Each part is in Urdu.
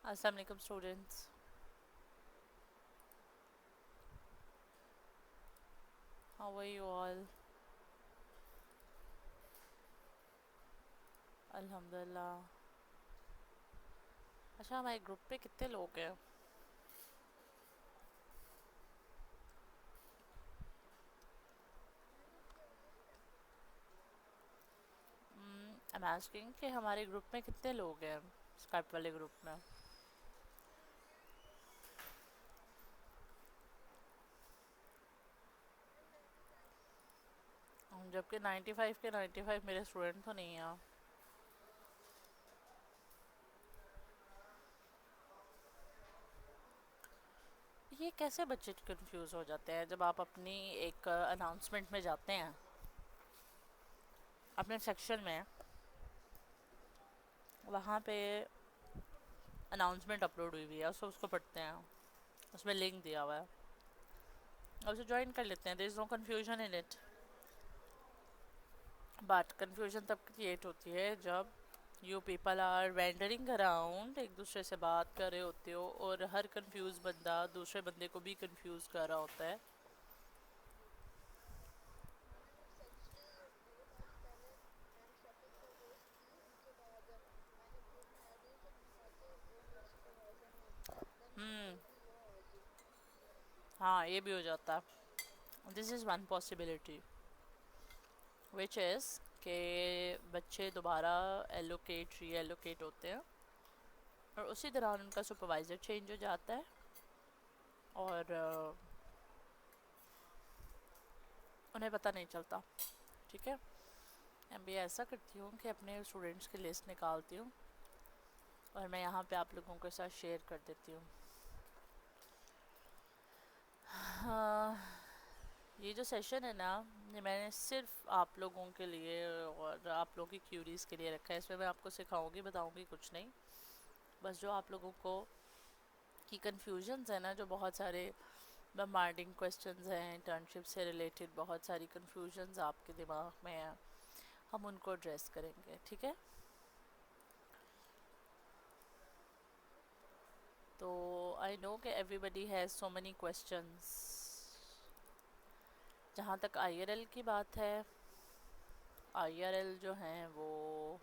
السلام علیکم students. How are you all? الحمد للہ. اچھا ہمارے گروپ پہ کتنے لوگ ہیں؟ I'm asking کہ ہمارے گروپ میں کتنے لوگ ہیں اسکائپ والے گروپ میں؟ جبکہ 95 کے 95 میرے اسٹوڈنٹ تو نہیں ہیں. یہ کیسے بچے کنفیوز ہو جاتے ہیں جب آپ اپنی ایک اناؤنسمنٹ میں جاتے ہیں اپنے سیکشن میں، وہاں پہ اناؤنسمنٹ اپلوڈ ہوئی ہوئی ہے، اس کو پڑھتے ہیں، اس میں لنک دیا ہوا ہے اور اسے جوائن کر لیتے ہیں. There is no confusion in it. But confusion تب کریٹ ہوتی ہے جب you people are wandering around, ایک دوسرے سے بات کر رہے ہوتے ہو اور ہر کنفیوز بندہ دوسرے بندے کو بھی کنفیوز کر رہا ہوتا ہے. ہوں، ہاں یہ بھی ہو جاتا. دس از ون پاسبلٹی وچ از کہ بچے دوبارہ ایلوکیٹ ری ایلوکیٹ ہوتے ہیں اور اسی دوران ان کا سپروائزر چینج ہو جاتا ہے اور انہیں پتہ نہیں چلتا. ٹھیک ہے، میں بھی ایسا کرتی ہوں کہ اپنے اسٹوڈنٹس کی لسٹ نکالتی ہوں اور میں یہاں پہ آپ لوگوں کے ساتھ شیئر کر دیتی ہوں. ہاں، یہ جو سیشن ہے نا، یہ میں نے صرف آپ لوگوں کے لیے اور آپ لوگوں کی کیوریز کے لیے رکھا ہے. اس میں آپ کو سکھاؤں گی بتاؤں گی کچھ نہیں، بس جو آپ لوگوں کو کی کنفیوژنز ہیں نا، جو بہت سارے بمبارڈنگ کویسچنز ہیں انٹرنشپ سے ریلیٹڈ، بہت ساری کنفیوژنز آپ کے دماغ میں ہیں، ہم ان کو ایڈریس کریں گے. ٹھیک ہے، تو آئی نو کہ everybody has so many questions. جہاں تک آئی آر ایل کی بات ہے، آئی آر ایل جو ہیں وہ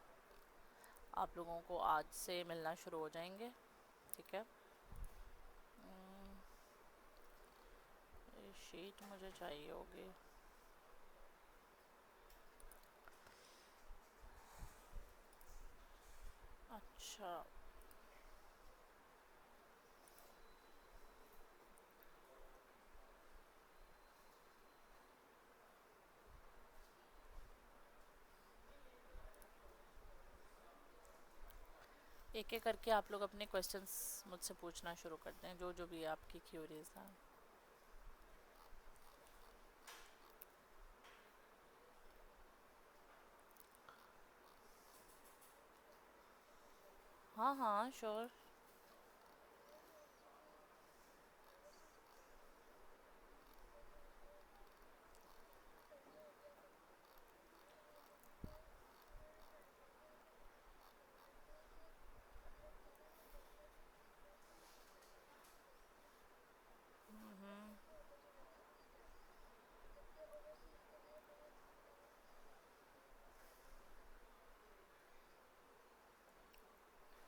آپ لوگوں کو آج سے ملنا شروع ہو جائیں گے. ٹھیک ہے، یہ شیٹ مجھے چاہیے ہوگی. اچھا، ایک ایک کر کے آپ لوگ اپنے کویسچنس مجھ سے پوچھنا شروع کرتے ہیں، جو جو بھی آپ کی کیوریز ہیں. ہاں ہاں شور.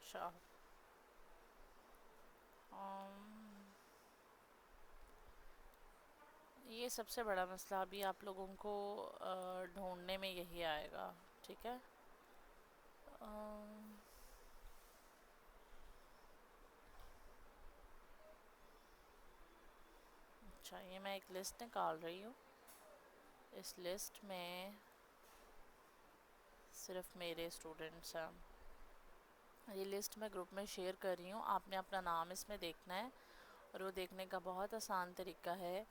اچھا، یہ سب سے بڑا مسئلہ ابھی آپ لوگوں کو ڈھونڈنے میں یہی آئے گا. ٹھیک ہے، اچھا یہ میں ایک لسٹ نکال رہی ہوں. اس لسٹ میں صرف میرے اسٹوڈنٹس ہیں. یہ لسٹ میں گروپ میں شیئر کر رہی ہوں. آپ نے اپنا نام اس میں دیکھنا ہے اور وہ دیکھنے کا بہت آسان طریقہ ہے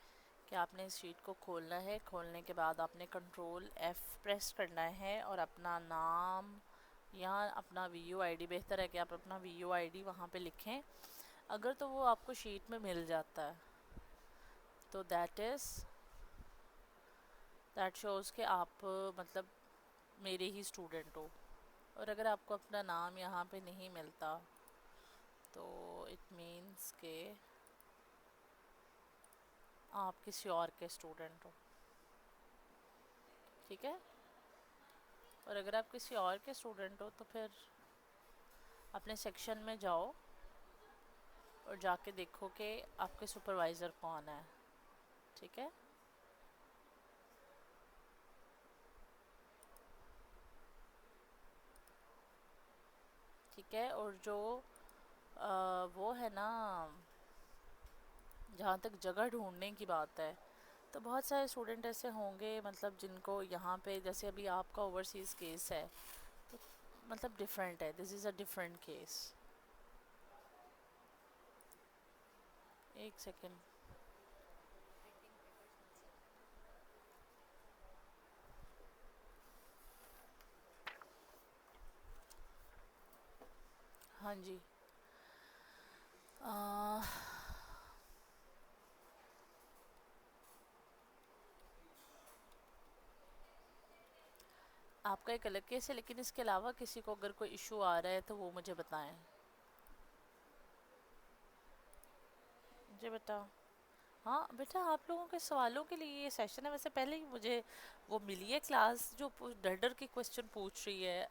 کہ آپ نے اس شیٹ کو کھولنا ہے. کھولنے کے بعد آپ نے کنٹرول ایف پریس کرنا ہے اور اپنا نام یا اپنا وی یو آئی ڈی، بہتر ہے کہ آپ اپنا وی یو آئی ڈی وہاں پہ لکھیں. اگر تو وہ آپ کو شیٹ میں مل جاتا ہے تو دیٹ شوز کہ آپ مطلب میرے ہی اسٹوڈنٹ ہو. اور اگر آپ کو اپنا نام یہاں پہ نہیں ملتا تو اٹ مینس کہ آپ کسی اور کے اسٹوڈنٹ ہو. ٹھیک ہے. اور اگر آپ کسی اور کے اسٹوڈنٹ ہو تو پھر اپنے سیکشن میں جاؤ اور جا کے دیکھو کہ آپ کے سپروائزر کون ہے. ٹھیک ہے. ٹھیک ہے. اور جو وہ ہے نا، جہاں تک جگہ ڈھونڈنے کی بات ہے تو بہت سارے اسٹوڈنٹ ایسے ہوں گے مطلب جن کو یہاں پہ، جیسے ابھی آپ کا اوورسیز کیس ہے تو مطلب ڈفرینٹ ہے. دس از اے ڈفرینٹ کیس. ایک سیکنڈ. ہاں جی. آپ کا ایک الگ کیس ہے، لیکن اس کے علاوہ کسی کو اگر کوئی ایشو آ رہا ہے تو وہ مجھے بتائیں. جی بیٹا. ہاں بیٹا، آپ لوگوں کے سوالوں کے لیے یہ سیشن ہے. ویسے پہلے ہی مجھے وہ ملی ہے کلاس جو ڈر ڈر کے کویسچن پوچھ رہی ہے.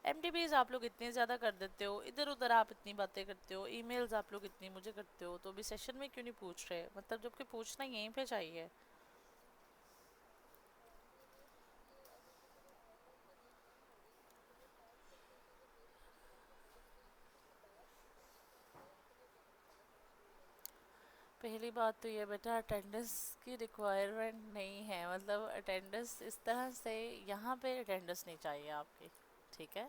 ایم ڈی بیز آپ لوگ اتنے زیادہ کر دیتے ہو، ادھر ادھر آپ اتنی باتیں کرتے ہو، ای میلز آپ لوگ اتنی مجھے کرتے ہو، تو ابھی سیشن میں کیوں نہیں پوچھ رہے؟ مطلب جب کہ پوچھنا یہیں پہ چاہیے. پہلی بات تو یہ بیٹا، اٹینڈنس کی ریکوائرمنٹ نہیں ہے. مطلب اٹینڈنس اس طرح سے یہاں پہ اٹینڈنس نہیں چاہیے آپ کی. ٹھیک ہے.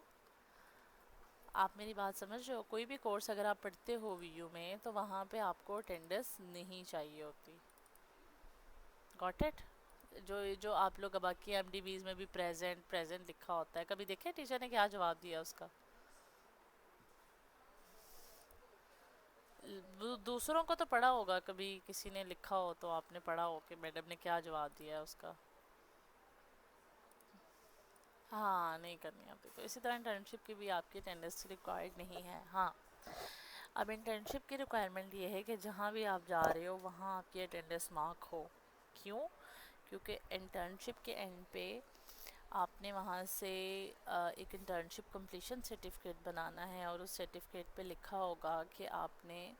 آپ میری بات سمجھ رہے ہو؟ کوئی بھی کورس اگر آپ پڑھتے ہو وی یو میں تو وہاں پہ آپ کو اٹینڈنس نہیں چاہیے ہوتی. Got it? جو آپ لوگ باقی ایم ڈی بیز میں بھی پریزنٹ پریزنٹ لکھا ہوتا ہے، کبھی دیکھے ٹیچر نے کیا جواب دیا اس کا؟ دوسروں کو تو پڑھا ہوگا، کبھی کسی نے لکھا ہو تو آپ نے پڑھا ہو کہ میڈم نے کیا جواب دیا ہے اس کا. ہاں نہیں کرنی آتی. تو اسی طرح انٹرنشپ کی بھی آپ کی اٹینڈنس ریکوائرڈ نہیں ہے. ہاں اب انٹرنشپ کی ریکوائرمنٹ یہ ہے کہ جہاں بھی آپ جا رہے ہو وہاں آپ کی اٹینڈنس مارک ہو. کیوں؟ کیونکہ انٹرنشپ کے اینڈ پہ آپ نے وہاں سے ایک انٹرنشپ کمپلیشن سرٹیفکیٹ بنانا ہے، اور اس سرٹیفکیٹ پہ لکھا ہوگا کہ آپ نے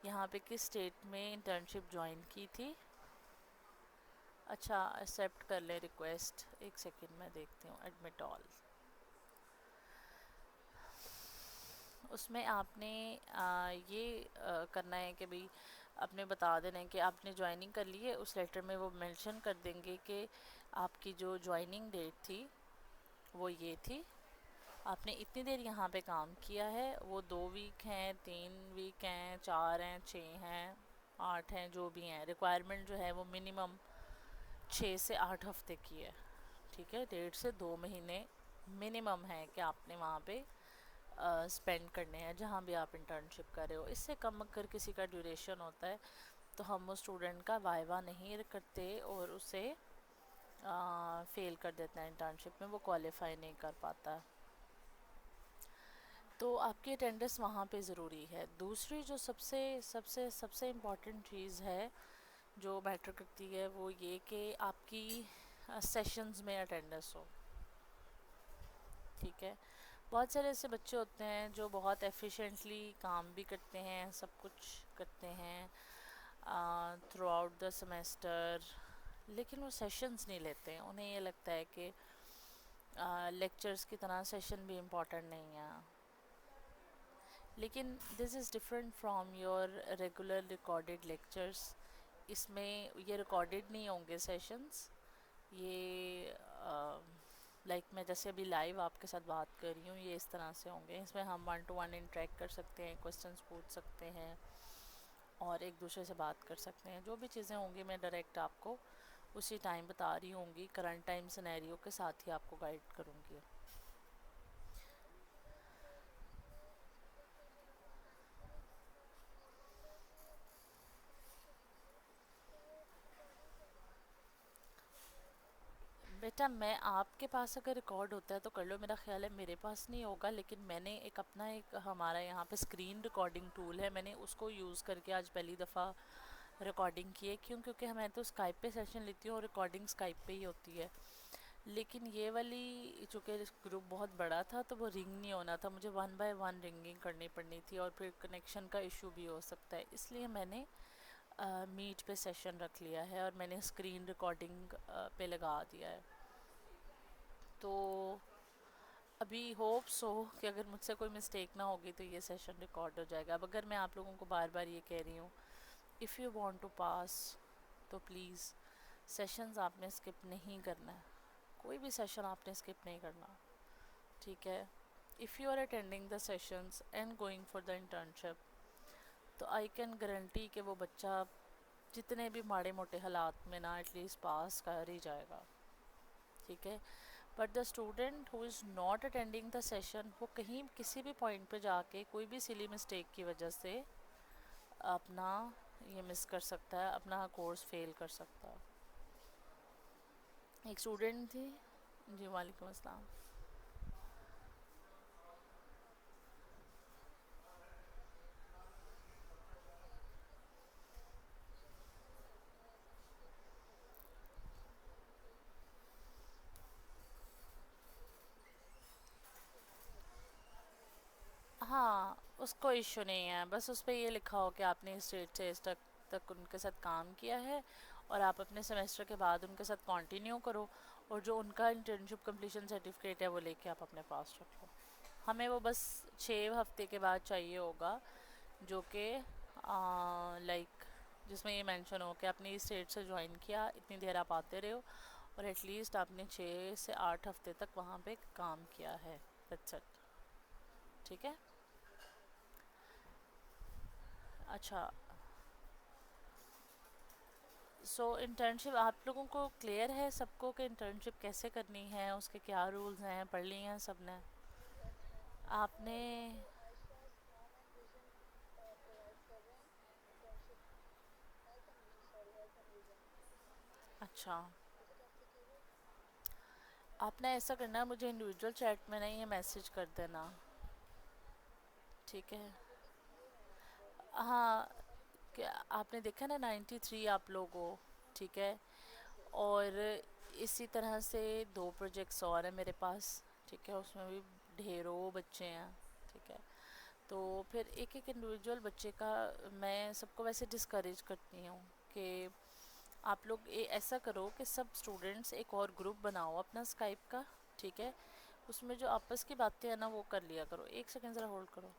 یہاں پہ کس اسٹیٹ میں انٹرنشپ جوائن کی تھی. اچھا ایکسیپٹ کر لیں ریکویسٹ. ایک سیکنڈ میں دیکھتی ہوں. ایڈمٹ آل. اس میں آپ نے یہ کرنا ہے کہ بھئی اپنے بتا دینا ہے کہ آپ نے جوائننگ کر لی ہے. اس لیٹر میں وہ مینشن کر دیں گے کہ آپ کی جو جوائننگ ڈیٹ تھی وہ یہ تھی، آپ نے اتنی دیر یہاں پہ کام کیا ہے. وہ 2 ویک ہیں، 3 ویک ہیں، 4 ہیں، 6 ہیں، 8 ہیں، جو بھی ہیں. ریکوائرمنٹ جو ہے وہ منیمم 6 سے 8 ہفتے کی ہے. ٹھیک ہے. 1.5 سے 2 مہینے منیمم ہے کہ آپ نے وہاں پہ اسپینڈ کرنے ہیں جہاں بھی آپ انٹرنشپ کر رہے ہو. اس سے کم اگر کسی کا ڈیوریشن ہوتا ہے تو ہم اس اسٹوڈنٹ کا وائوا نہیں کرتے اور اسے فیل کر دیتے ہیں انٹرنشپ میں، وہ کوالیفائی نہیں کر پاتا. تو آپ کی اٹینڈنس وہاں پہ ضروری ہے. دوسری جو سب سے امپورٹنٹ چیز ہے جو میٹر کرتی ہے وہ یہ کہ آپ کی سیشنز میں اٹینڈنس ہو. ٹھیک ہے. بہت سارے ایسے بچے ہوتے ہیں جو بہت ایفیشینٹلی کام بھی کرتے ہیں، سب کچھ کرتے ہیں تھرو آؤٹ دا سمیسٹر، لیکن وہ سیشنز نہیں لیتے. انہیں یہ لگتا ہے کہ لیکچرز کی طرح سیشن بھی امپورٹنٹ نہیں ہے. لیکن this is different from your regular recorded lectures. اس میں یہ ریکارڈیڈ نہیں ہوں گے سیشنز. یہ لائک میں جیسے ابھی لائیو آپ کے ساتھ بات کر رہی ہوں، یہ اس طرح سے ہوں گے. اس میں ہم 1 to 1 انٹریکٹ کر سکتے ہیں، کویسچنس پوچھ سکتے ہیں اور ایک دوسرے سے بات کر سکتے ہیں. جو بھی چیزیں ہوں گی میں ڈائریکٹ آپ کو اسی ٹائم بتا رہی ہوں گی، کرنٹ ٹائم سینیریو کے ساتھ ہی آپ کو گائیڈ کروں گی. بیٹا میں آپ کے پاس اگر ریکارڈ ہوتا ہے تو کر لو، میرا خیال ہے میرے پاس نہیں ہوگا، لیکن میں نے ایک اپنا ایک ہمارا یہاں پہ اسکرین ریکارڈنگ ٹول ہے، میں نے اس کو یوز کر کے آج پہلی دفعہ ریکارڈنگ کی ہے، کیونکہ میں تو اسکائپ پہ سیشن لیتی ہوں اور ریکارڈنگ اسکائپ پہ ہی ہوتی ہے، لیکن یہ والی چونکہ گروپ بہت بڑا تھا تو وہ رنگ نہیں ہونا تھا، مجھے ون بائی ون رنگنگ کرنی پڑنی تھی اور پھر کنیکشن کا ایشو بھی ہو سکتا ہے، اس لیے میں نے میٹ پہ سیشن رکھ لیا ہے اور میں نے اسکرین ریکارڈنگ پہ لگا دیا ہے. تو ابھی ہوپ سو کہ اگر مجھ سے کوئی مسٹیک نہ ہوگی تو یہ سیشن ریکارڈ ہو جائے گا. اب اگر میں آپ لوگوں کو بار بار یہ کہہ رہی ہوں if you want to pass تو پلیز سیشنز آپ نے اسکپ نہیں کرنا ہے، کوئی بھی سیشن آپ نے اسکپ نہیں کرنا، ٹھیک ہے. If you are attending the sessions and going for the internship تو آئی کین گارنٹی کہ وہ بچہ جتنے بھی ماڑے موٹے حالات میں نا ایٹ لیسٹ پاس کر ہی جائے گا، ٹھیک ہے. But the student who is not attending the session وہ کہیں کسی بھی پوائنٹ پہ جا کے کوئی بھی سلی مسٹیک کی وجہ سے اپنا یہ مس کر سکتا ہے، اپنا کورس فیل کر سکتا ہے. ایک اسٹوڈنٹ تھی. جی وعلیکم السلام. ہاں اس کو ایشو نہیں ہے، بس اس پہ یہ لکھا ہو کہ آپ نے اس ڈیٹ سے اس تک ان کے ساتھ کام کیا ہے اور آپ اپنے سیمسٹر کے بعد ان کے ساتھ کنٹینیو کرو، اور جو ان کا انٹرنشپ کمپلیشن سرٹیفکیٹ ہے وہ لے کے آپ اپنے پاس رکھ لو. ہمیں وہ بس 6 ہفتے کے بعد چاہیے ہوگا، جو کہ لائک جس میں یہ مینشن ہو کہ آپ نے اس ڈیٹ سے جوائن کیا، اتنی دیر آپ آتے رہے ہو اور ایٹ لیسٹ آپ نے 6 سے 8 ہفتے تک وہاں پہ کام کیا ہے. That's it. ٹھیک ہے. اچھا سو انٹرنشپ آپ لوگوں کو کلیئر ہے سب کو کہ انٹرنشپ کیسے کرنی ہے، اس کے کیا رولز ہیں، پڑھ لی ہیں سب نے؟ آپ نے اچھا آپ نے ایسا کرنا ہے، مجھے انڈیویجول چیٹ میں نہیں یہ میسیج کر دینا، ٹھیک ہے. ہاں کہ آپ نے دیکھا نا 93 آپ لوگ ہو، ٹھیک ہے، اور اسی طرح سے 2 پروجیکٹس اور ہیں میرے پاس، ٹھیک ہے، اس میں بھی ڈھیروں بچے ہیں، ٹھیک ہے. تو پھر ایک ایک انڈیویجول بچے کا میں سب کو ویسے ڈسکریج کرتی ہوں کہ آپ لوگ ایسا کرو کہ سب اسٹوڈنٹس ایک اور گروپ بناؤ اپنا اسکائپ کا، ٹھیک ہے، اس میں جو آپس کی باتیں ہیں نا وہ کر لیا کرو. ایک سیکنڈ ذرا ہولڈ کرو.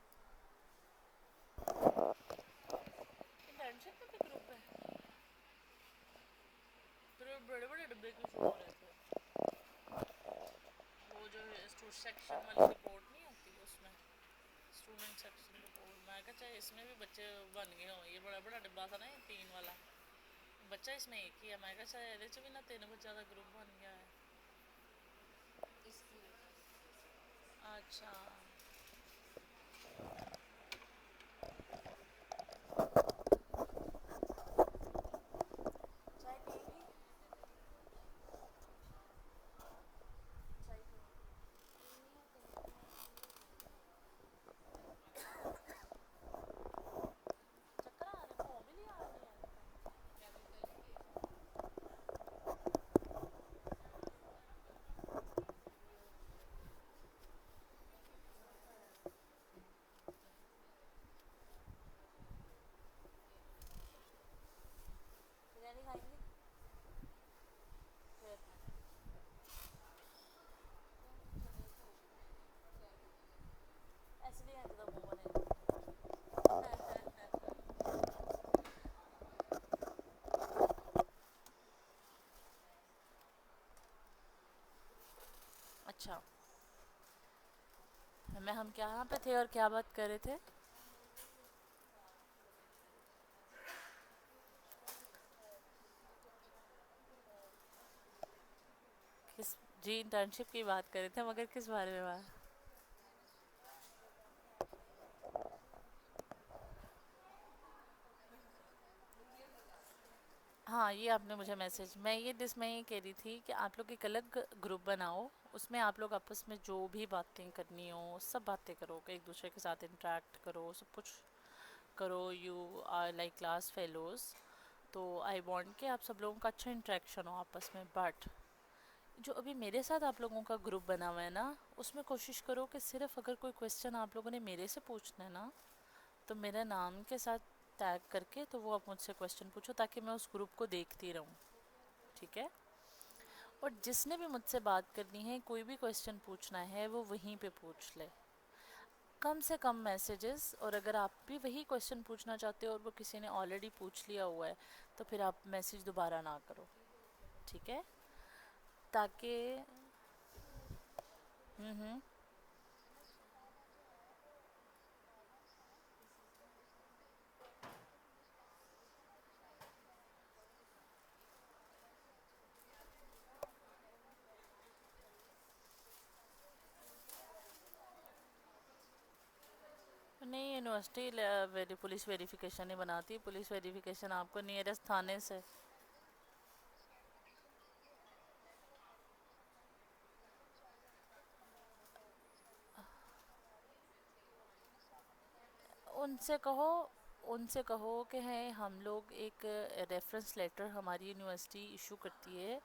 انٹرنشپ کا بھی گروپ ہے؟ پھر بڑے بڑے ڈبے کیوں شو ہو رہے تھے؟ وہ جو سیکشن والی رپورٹ نہیں ہوتی اس میں اسٹوڈنٹ سیکشن رپورٹ، میں کہا چاہے اس میں بھی بچے بن گئے ہوں. یہ بڑا بڑا ڈبہ تھا نا یہ 3 والا، بچہ اس میں ایک ہی ہے، میں کہا شاید یہ بھی نہ 3 بچہ کا گروپ بن گیا ہے. اچھا چائے پی لی؟ چائے پی چکر آ رہے ہیں بھی نہیں آ رہی ہے؟ بریانی کھائیں گے پھر ایسے نہیں آتا منہ بنے. اچھا میں ہم کہاں پہ تھے اور کیا بات کر رہے تھے؟ کس جی انٹرنشپ کی بات کر رہے تھے مگر کس بارے میں بات؟ ہاں ہاں یہ آپ نے مجھے میسج، میں یہ کہہ رہی تھی کہ آپ لوگ ایک الگ گروپ بناؤ، اس میں آپ لوگ آپس میں جو بھی باتیں کرنی ہو سب باتیں کرو، کہ ایک دوسرے کے ساتھ انٹریکٹ کرو، سب کچھ کرو. You are like class fellows, تو آئی وانٹ کہ آپ سب لوگوں کا اچھا انٹریکشن ہو آپس میں. بٹ جو ابھی میرے ساتھ آپ لوگوں کا گروپ بنا ہوا ہے نا، اس میں کوشش کرو کہ صرف اگر کوئی کویسچن آپ لوگوں نے میرے سے پوچھنا ہے نا، تو میرے نام کے ساتھ ٹیگ کر کے تو وہ آپ مجھ سے کویسچن پوچھو، تاکہ میں اس گروپ کو دیکھتی رہوں. ٹھیک ہے؟ اور جس نے بھی مجھ سے بات کرنی ہے، کوئی بھی کویسچن پوچھنا ہے، وہ وہیں پہ پوچھ لے. کم سے کم میسیجز، اور اگر آپ بھی وہی کویسچن پوچھنا چاہتے ہو اور وہ کسی نے آلریڈی پوچھ لیا ہوا ہے، تو پھر آپ میسیج دوبارہ نہ کرو. ٹھیک ہے؟ تاکہ ہوں. نہیں، یونیورسٹی پولیس ویریفیکیشن نہیں بناتی. پولیس ویریفیکیشن آپ کو نیئرسٹ تھانے سے. ان سے کہو ان سے کہو کہ ہے ہم لوگ ایک ریفرنس لیٹر ہماری یونیورسٹی ایشو کرتی ہے،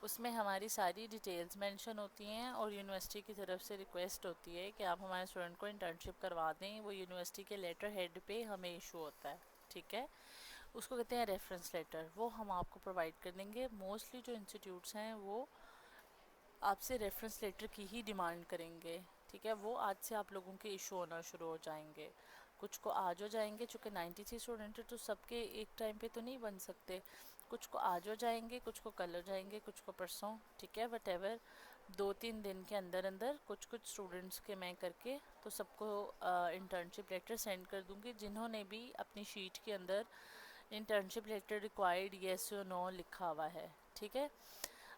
اس میں ہماری ساری ڈیٹیلز مینشن ہوتی ہیں، اور یونیورسٹی کی طرف سے ریکویسٹ ہوتی ہے کہ آپ ہمارے اسٹوڈنٹ کو انٹرنشپ کروا دیں. وہ یونیورسٹی کے لیٹر ہیڈ پہ ہمیں ایشو ہوتا ہے. ٹھیک ہے؟ اس کو کہتے ہیں ریفرنس لیٹر. وہ ہم آپ کو پرووائڈ کر دیں گے. موسٹلی جو انسٹیٹیوٹس ہیں وہ آپ سے ریفرنس لیٹر کی ہی ڈیمانڈ کریں گے. ٹھیک ہے؟ وہ آج سے آپ لوگوں کے ایشو ہونا شروع ہو جائیں گے. کچھ کو آج ہو جائیں گے، چونکہ 93 اسٹوڈنٹ تو سب کے ایک ٹائم پہ تو نہیں بن سکتے. کچھ کو آج ہو جائیں گے، کچھ کو کل ہو جائیں گے، کچھ کو پرسوں. ٹھیک ہے؟ وٹ ایور 2-3 دن کے اندر اندر کچھ اسٹوڈنٹس کے میں کر کے تو سب کو انٹرنشپ لیٹر سینڈ کر دوں گی، جنہوں نے بھی اپنی شیٹ کے اندر انٹرنشپ لیٹر ریکوائرڈ یس اور نو لکھا ہوا ہے. ٹھیک ہے؟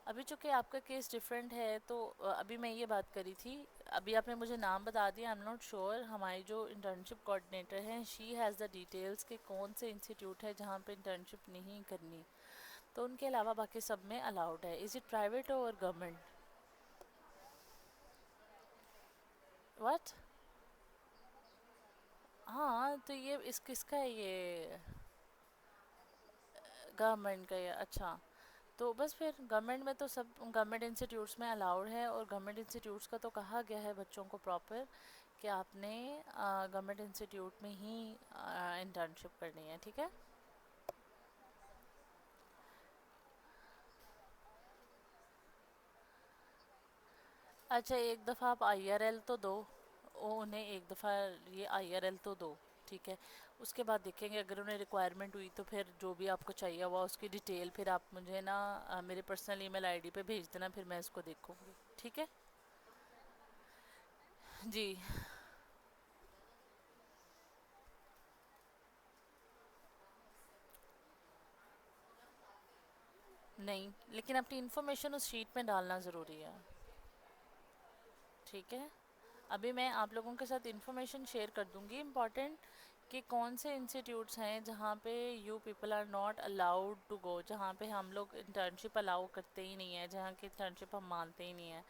ابھی چونکہ آپ کا کیس ڈیفرنٹ ہے، تو ابھی میں یہ بات کری تھی، ابھی آپ نے مجھے نام بتا دیا. آئی ایم ناٹ شیور ہماری جو انٹرنشپ کوآرڈینیٹر ہیں، شی ہیز دا ڈیٹیلس کہ کون سے انسٹیٹیوٹ ہے جہاں پہ انٹرنشپ نہیں کرنی. تو ان کے علاوہ باقی سب میں الاؤڈ ہے. از اٹ پرائیویٹ اور گورنمنٹ؟ واٹ؟ ہاں تو یہ اس کس کا ہے یہ؟ گورنمنٹ کا ہے. اچھا، تو بس پھر گورنمنٹ میں تو سب گورنمنٹ انسٹیٹیوٹس میں الاؤڈ ہے. اور گورنمنٹ انسٹیٹیوٹس کا تو کہا گیا ہے بچوں کو پراپر کہ آپ نے گورنمنٹ انسٹیٹیوٹ میں ہی انٹرنشپ کرنی ہے. ٹھیک ہے؟ اچھا ایک دفعہ آپ آئی آر ایل تو دو، انہیں ایک دفعہ یہ آئی آر ایل تو دو. ٹھیک ہے؟ اس کے بعد دیکھیں گے اگر انہیں ریکوائرمنٹ ہوئی تو پھر جو بھی آپ کو چاہیے ہوا اس کی ڈیٹیل پھر آپ مجھے نا میرے personal E mile I D پہ بھیج دینا، پھر میں اس کو دیکھوں گی. ٹھیک ہے؟ جی. نہیں، لیکن اپنی انفارمیشن اس شیٹ میں ڈالنا ضروری ہے. ٹھیک ہے؟ ابھی میں آپ لوگوں کے ساتھ انفارمیشن شیئر کر دوں گی امپورٹنٹ، کہ کون سے انسٹیٹیوٹس ہیں جہاں پہ you people are not allowed to go, جہاں پہ ہم لوگ انٹرنشپ الاؤ کرتے ہی نہیں ہیں، جہاں کی انٹرنشپ ہم مانتے ہی نہیں ہیں.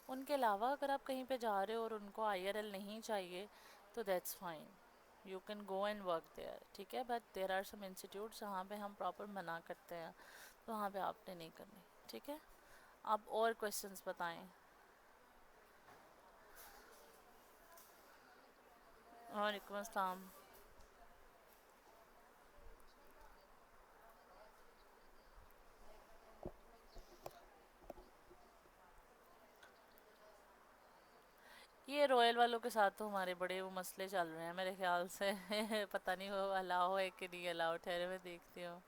ان کے علاوہ اگر آپ کہیں پہ جا رہے ہو اور ان کو آئی آر ایل نہیں چاہیے تو that's fine, you can go and work there. ٹھیک ہے؟ But there are some institutes جہاں پہ ہم پراپر منع کرتے ہیں، تو وہاں پہ آپ نے نہیں کرنی. ٹھیک ہے؟ آپ اور کویشچنس بتائیں. وعلیکم السلام. یہ رویل والوں کے ساتھ تو ہمارے بڑے وہ مسئلے چل رہے ہیں میرے خیال سے. پتہ نہیں وہ الاؤ ہے کہ نہیں الاؤ، ٹھہرے میں دیکھتی ہوں.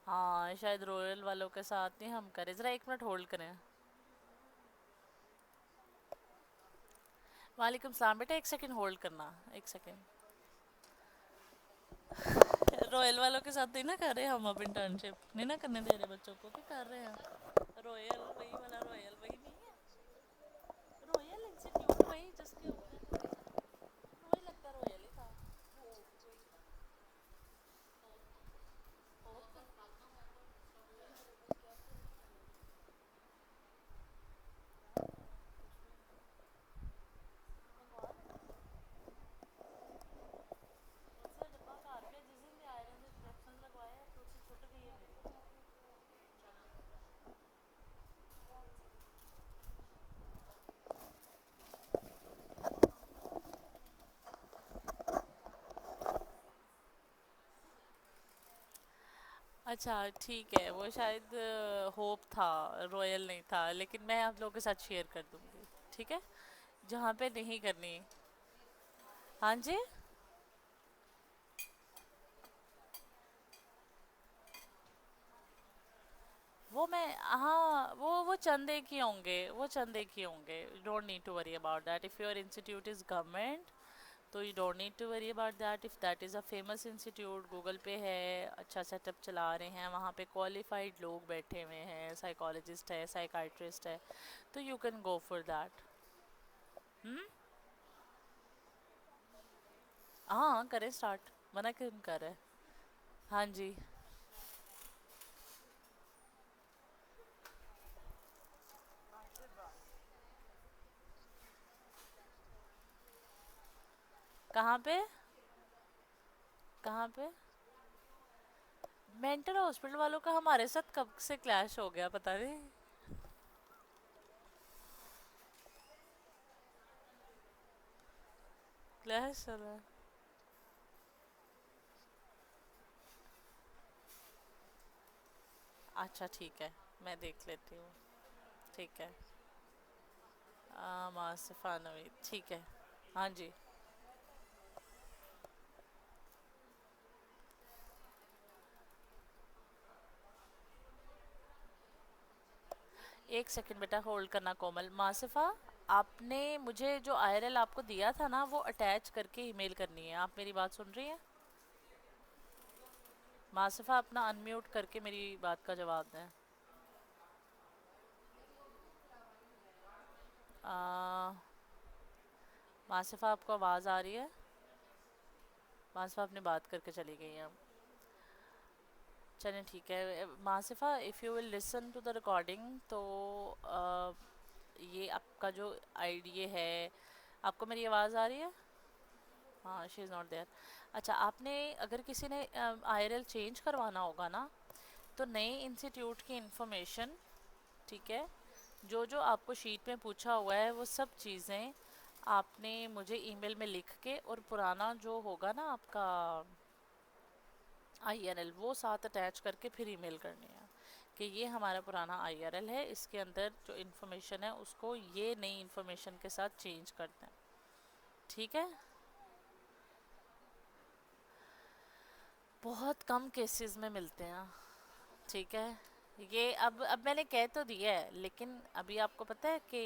ہاں شاید رویل والوں کے ساتھ نہیں ہم کریں. ذرا 1 منٹ ہولڈ کریں. وعلیکم السلام بیٹا، 1 سیکنڈ ہولڈ کرنا، 1 سیکنڈ. رویل والوں کے ساتھ نہیں نا کر رہے ہم اب انٹرنشپ، نہیں نا کرنے دے رہے بچوں کو، کہ کر رہے ہیں؟ رویل وہی والا رویل وہی نہیں ہے؟ رویل انسٹیٹیوٹ وہی جس کے اوپر مجھے لگتا ہے رویل ہی تھا. اچھا ٹھیک ہے، وہ شاید ہوپ تھا، رویل نہیں تھا، لیکن میں آپ لوگوں کے ساتھ شیئر کر دوں گی، ٹھیک ہے، جہاں پہ نہیں کرنی۔ ہاں جی، وہ میں، ہاں وہ چند ایک ہی ہوں گے، وہ چند ایک ہی ہوں گے، don't need to worry about that, if your institute is government تو you don't need to worry about that, if that is a famous institute, Google پہ ہے، اچھا سیٹ اپ چلا رہے ہیں، وہاں پہ کوالیفائڈ لوگ بیٹھے ہوئے ہیں، سائیکالوجسٹ ہے، سائیکائٹرسٹ ہے، تو you can go for that. ہوں، ہاں کریں اسٹارٹ، منع کیوں نہیں کر رہے؟ ہاں جی، کہاں پہ؟ کہاں پہ؟ مینٹل ہاسپٹل والوں کا ہمارے ساتھ کب سے کلیش ہو گیا پتہ نہیں۔ کلیش ہو رہا ہے؟ اچھا ٹھیک ہے، میں دیکھ لیتی ہوں، ٹھیک ہے، آصفہ نوید، ٹھیک ہے، ہاں جی، ایک سیکنڈ بیٹا ہولڈ کرنا کومل، ماصفہ آپ نے مجھے جو آئی ایل ایل آپ کو دیا تھا نا وہ اٹیچ کر کے ای میل کرنی ہے، آپ میری بات سن رہی ہیں؟ ماصفہ اپنا ان میوٹ کر کے میری بات کا جواب دیں۔ ماصفہ آپ کو آواز آ رہی ہے؟ ماصفہ اپنی بات کر کے چلی گئی ہیں، چلیں ٹھیک ہے، Masifa if you will listen to the recording تو یہ آپ کا جو آئی ڈی ہے، آپ کو میری آواز آ رہی ہے؟ ہاں شی از ناٹ دیئر۔ اچھا آپ نے اگر کسی نے آئی ایل ایل چینج کروانا ہوگا نا تو نئے انسٹیٹیوٹ کی انفارمیشن، ٹھیک ہے، جو جو آپ کو شیٹ میں پوچھا ہوا ہے وہ سب چیزیں آپ نے مجھے ای میل میں لکھ کے، اور پرانا جو ہوگا نا آپ کا آئی آر ایل وہ ساتھ اٹیچ کر کے پھر ای میل کرنی ہے کہ یہ ہمارا پرانا آئی آر ایل ہے، اس کے اندر جو انفارمیشن ہے اس کو یہ نئی انفارمیشن کے ساتھ چینج کرتے ہیں، ٹھیک ہے؟ بہت کم کیسز میں ملتے ہیں، ٹھیک ہے، یہ اب میں نے کہہ تو دیا ہے، لیکن ابھی آپ کو پتہ ہے کہ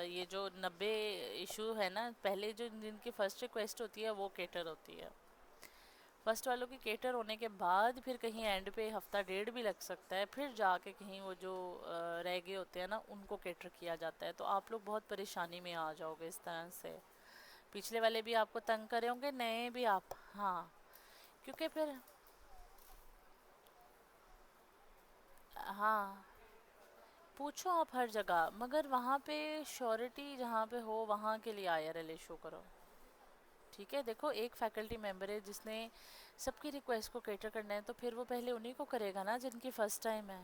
یہ جو 90 ایشو ہے نا، پہلے جو جن کی فرسٹ ریکویسٹ ہوتی ہے وہ کیٹر ہوتی ہے، فرسٹ والوں کی کیٹر ہونے کے بعد پھر کہیں اینڈ پہ ہفتہ ڈیڑھ بھی لگ سکتا ہے، پھر جا کے کہیں وہ جو رہ گئے ہوتے ہیں نا ان کو کیٹر کیا جاتا ہے، تو آپ لوگ بہت پریشانی میں آ جاؤ گے اس طرح سے، پچھلے والے بھی آپ کو تنگ کرے ہوں گے، نئے بھی آپ، ہاں، کیونکہ پھر، ہاں پوچھو آپ ہر جگہ، مگر وہاں پہ شیورٹی جہاں پہ ہو وہاں کے لیے آئی آر ایل ایشو کرو، ٹھیک ہے، دیکھو ایک فیکلٹی ممبر ہے جس نے سب کی ریکویسٹ کو کیٹر کرنا ہے، تو پھر وہ پہلے انہی کو کرے گا نا جن کی فرسٹ ٹائم ہے،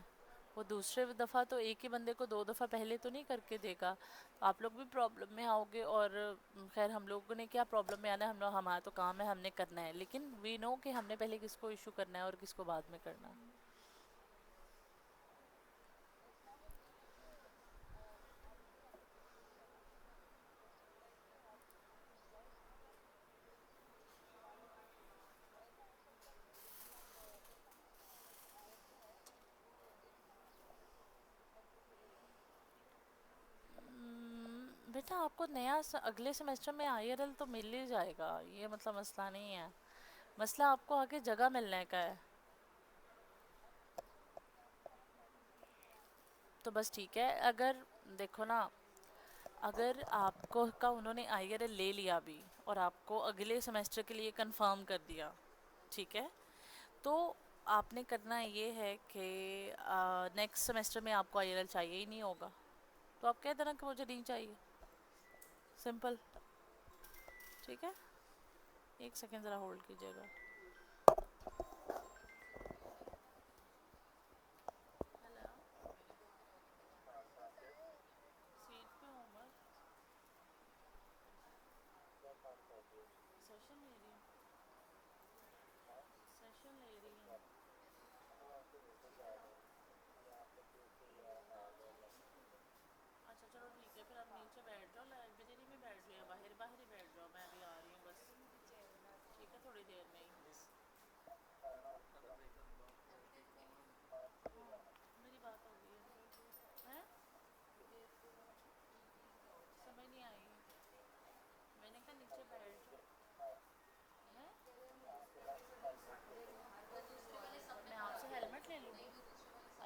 وہ دوسرے دفعہ تو ایک ہی بندے کو دو دفعہ پہلے تو نہیں کر کے دے گا، آپ لوگ بھی پرابلم میں آؤ گے، اور خیر ہم لوگوں نے کیا پرابلم میں آنا ہے، ہمارا تو کام ہے، ہم نے کرنا ہے، لیکن وی نو کہ ہم نے پہلے کس کو ایشو کرنا ہے اور کس کو بعد میں کرنا ہے۔ بیٹا آپ کو نیا اگلے سیمسٹر میں آئی آر ایل تو مل ہی جائے گا، یہ مطلب مسئلہ نہیں ہے، مسئلہ آپ کو آگے جگہ ملنے کا ہے، تو بس ٹھیک ہے، اگر دیکھو نا، اگر آپ کو کا انہوں نے آئی آر ایل لے لیا بھی اور آپ کو اگلے سیمسٹر کے لیے کنفرم کر دیا، ٹھیک ہے، تو آپ نے کرنا یہ ہے کہ نیکسٹ سیمسٹر میں آپ کو آئی آر ایل چاہیے ہی نہیں ہوگا، تو آپ کہہ دینا کہ مجھے نہیں چاہیے، سمپل، ٹھیک ہے، ایک سیکنڈ ذرا ہولڈ کیجیے گا۔ سیٹ پہ ہوں بس، سیشن لے رہی ہوں، سیشن لے رہی ہوں،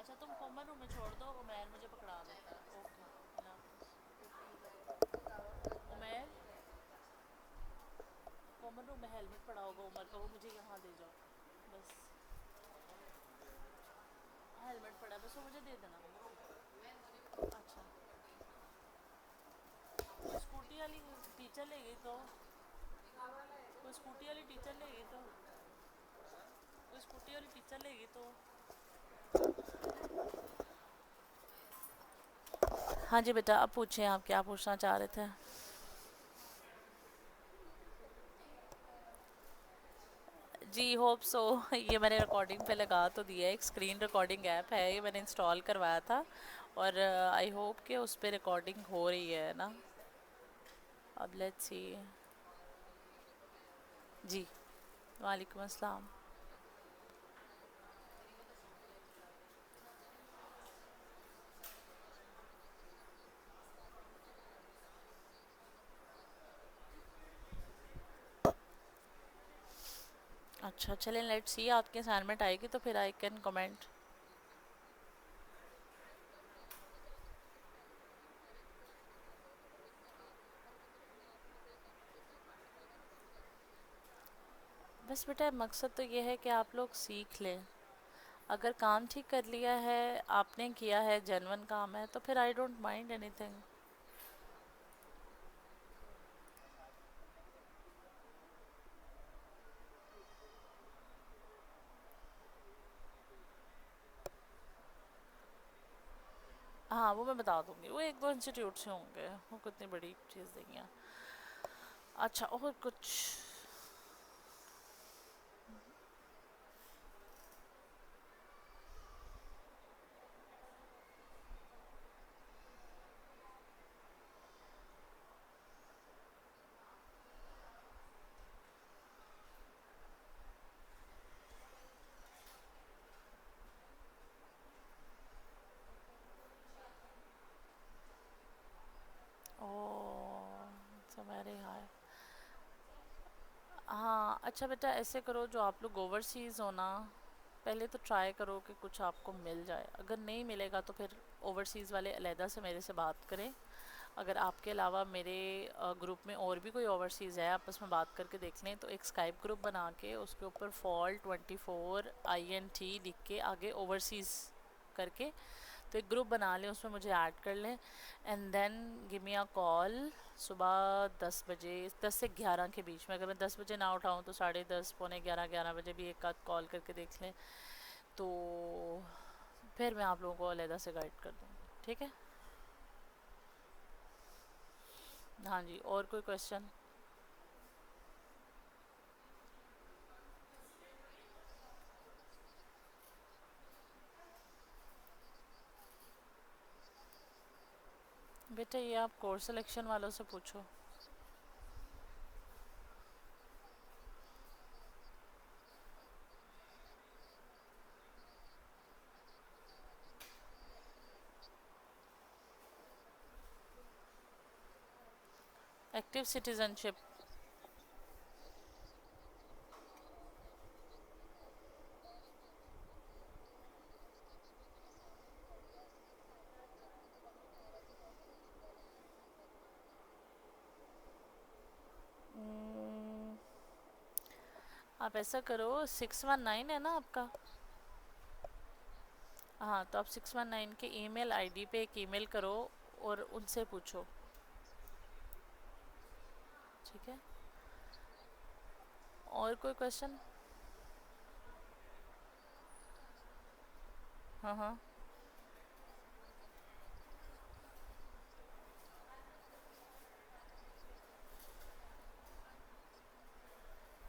اچھا تم کامن روم میں چھوڑ دو، عمیر مجھے پکڑا دیتا ہے. اوکے اللہ حافظ. عمیر کامن روم میں ہیلمٹ پڑا ہوگا عمر کا، وہ مجھے یہاں دے جاؤ بس. ہیلمٹ پڑا ہے بس وہ مجھے دے دینا. اچھا کوئی اسکوٹی والی ٹیچر لے گئی تو کوئی اسکوٹی والی ٹیچر لے گئی تو کوئی اسکوٹی والی ٹیچر لے گئی تو. ہاں جی بیٹا اب پوچھیں آپ کیا پوچھنا چاہ رہے تھے. جی ہوپ سو. یہ میں نے ریکارڈنگ پہ لگا تو دیا ہے، ایک اسکرین ریکارڈنگ ایپ ہے، یہ میں نے انسٹال کروایا تھا اور آئی ہوپ کہ اس پہ ریکارڈنگ ہو رہی ہے نا. اب لیٹس سی. جی وعلیکم السلام. اچھا چلیں لیٹ سی آپ کی اسائنمنٹ آئے گی تو پھر آئی کین کمنٹ. بس بیٹا مقصد تو یہ ہے کہ آپ لوگ سیکھ لیں. اگر کام ٹھیک کر لیا ہے آپ نے کیا ہے جینون کام ہے تو پھر I don't mind any thing. ہاں وہ میں بتا دوں گی، وہ ایک دو انسٹیٹیوٹ سے ہوں گے، وہ کتنی بڑی چیز نہیں ہے. اچھا اور کچھ. او سمیرے ہائے. ہاں اچھا بیٹا ایسے کرو، جو آپ لوگ اوورسیز ہو نا پہلے تو ٹرائی کرو کہ کچھ آپ کو مل جائے. اگر نہیں ملے گا تو پھر اوورسیز والے علیحدہ سے میرے سے بات کریں. اگر آپ کے علاوہ میرے گروپ میں اور بھی کوئی اوورسیز ہے آپس میں بات کر کے دیکھ لیں، تو ایک اسکائپ گروپ بنا کے اس کے اوپر fall24INT لکھ کے آگے اوورسیز کر کے تو ایک گروپ بنا لیں، اس میں مجھے ایڈ کر لیں. اینڈ دین گیو می اے کال صبح 10 بجے، 10 سے 11 کے بیچ میں. اگر میں 10 بجے نہ اٹھاؤں تو 10:30 11 11 بجے بھی ایک آدھ کال کر کے دیکھ لیں، تو پھر میں آپ لوگوں کو علیحدہ سے گائیڈ کر دوں گی. ٹھیک ہے. ہاں جی اور کوئی کویشچن. بیٹا یہ آپ کورس سلیکشن والوں سے پوچھو. ایکٹیو سٹیزن شپ. آپ ایسا کرو 619 ہے نا آپ کا. ہاں تو آپ 619 کے ای میل آئی ڈی پہ ایک ای میل کرو اور ان سے پوچھو. ٹھیک ہے. اور کوئی کویشچن. ہاں ہاں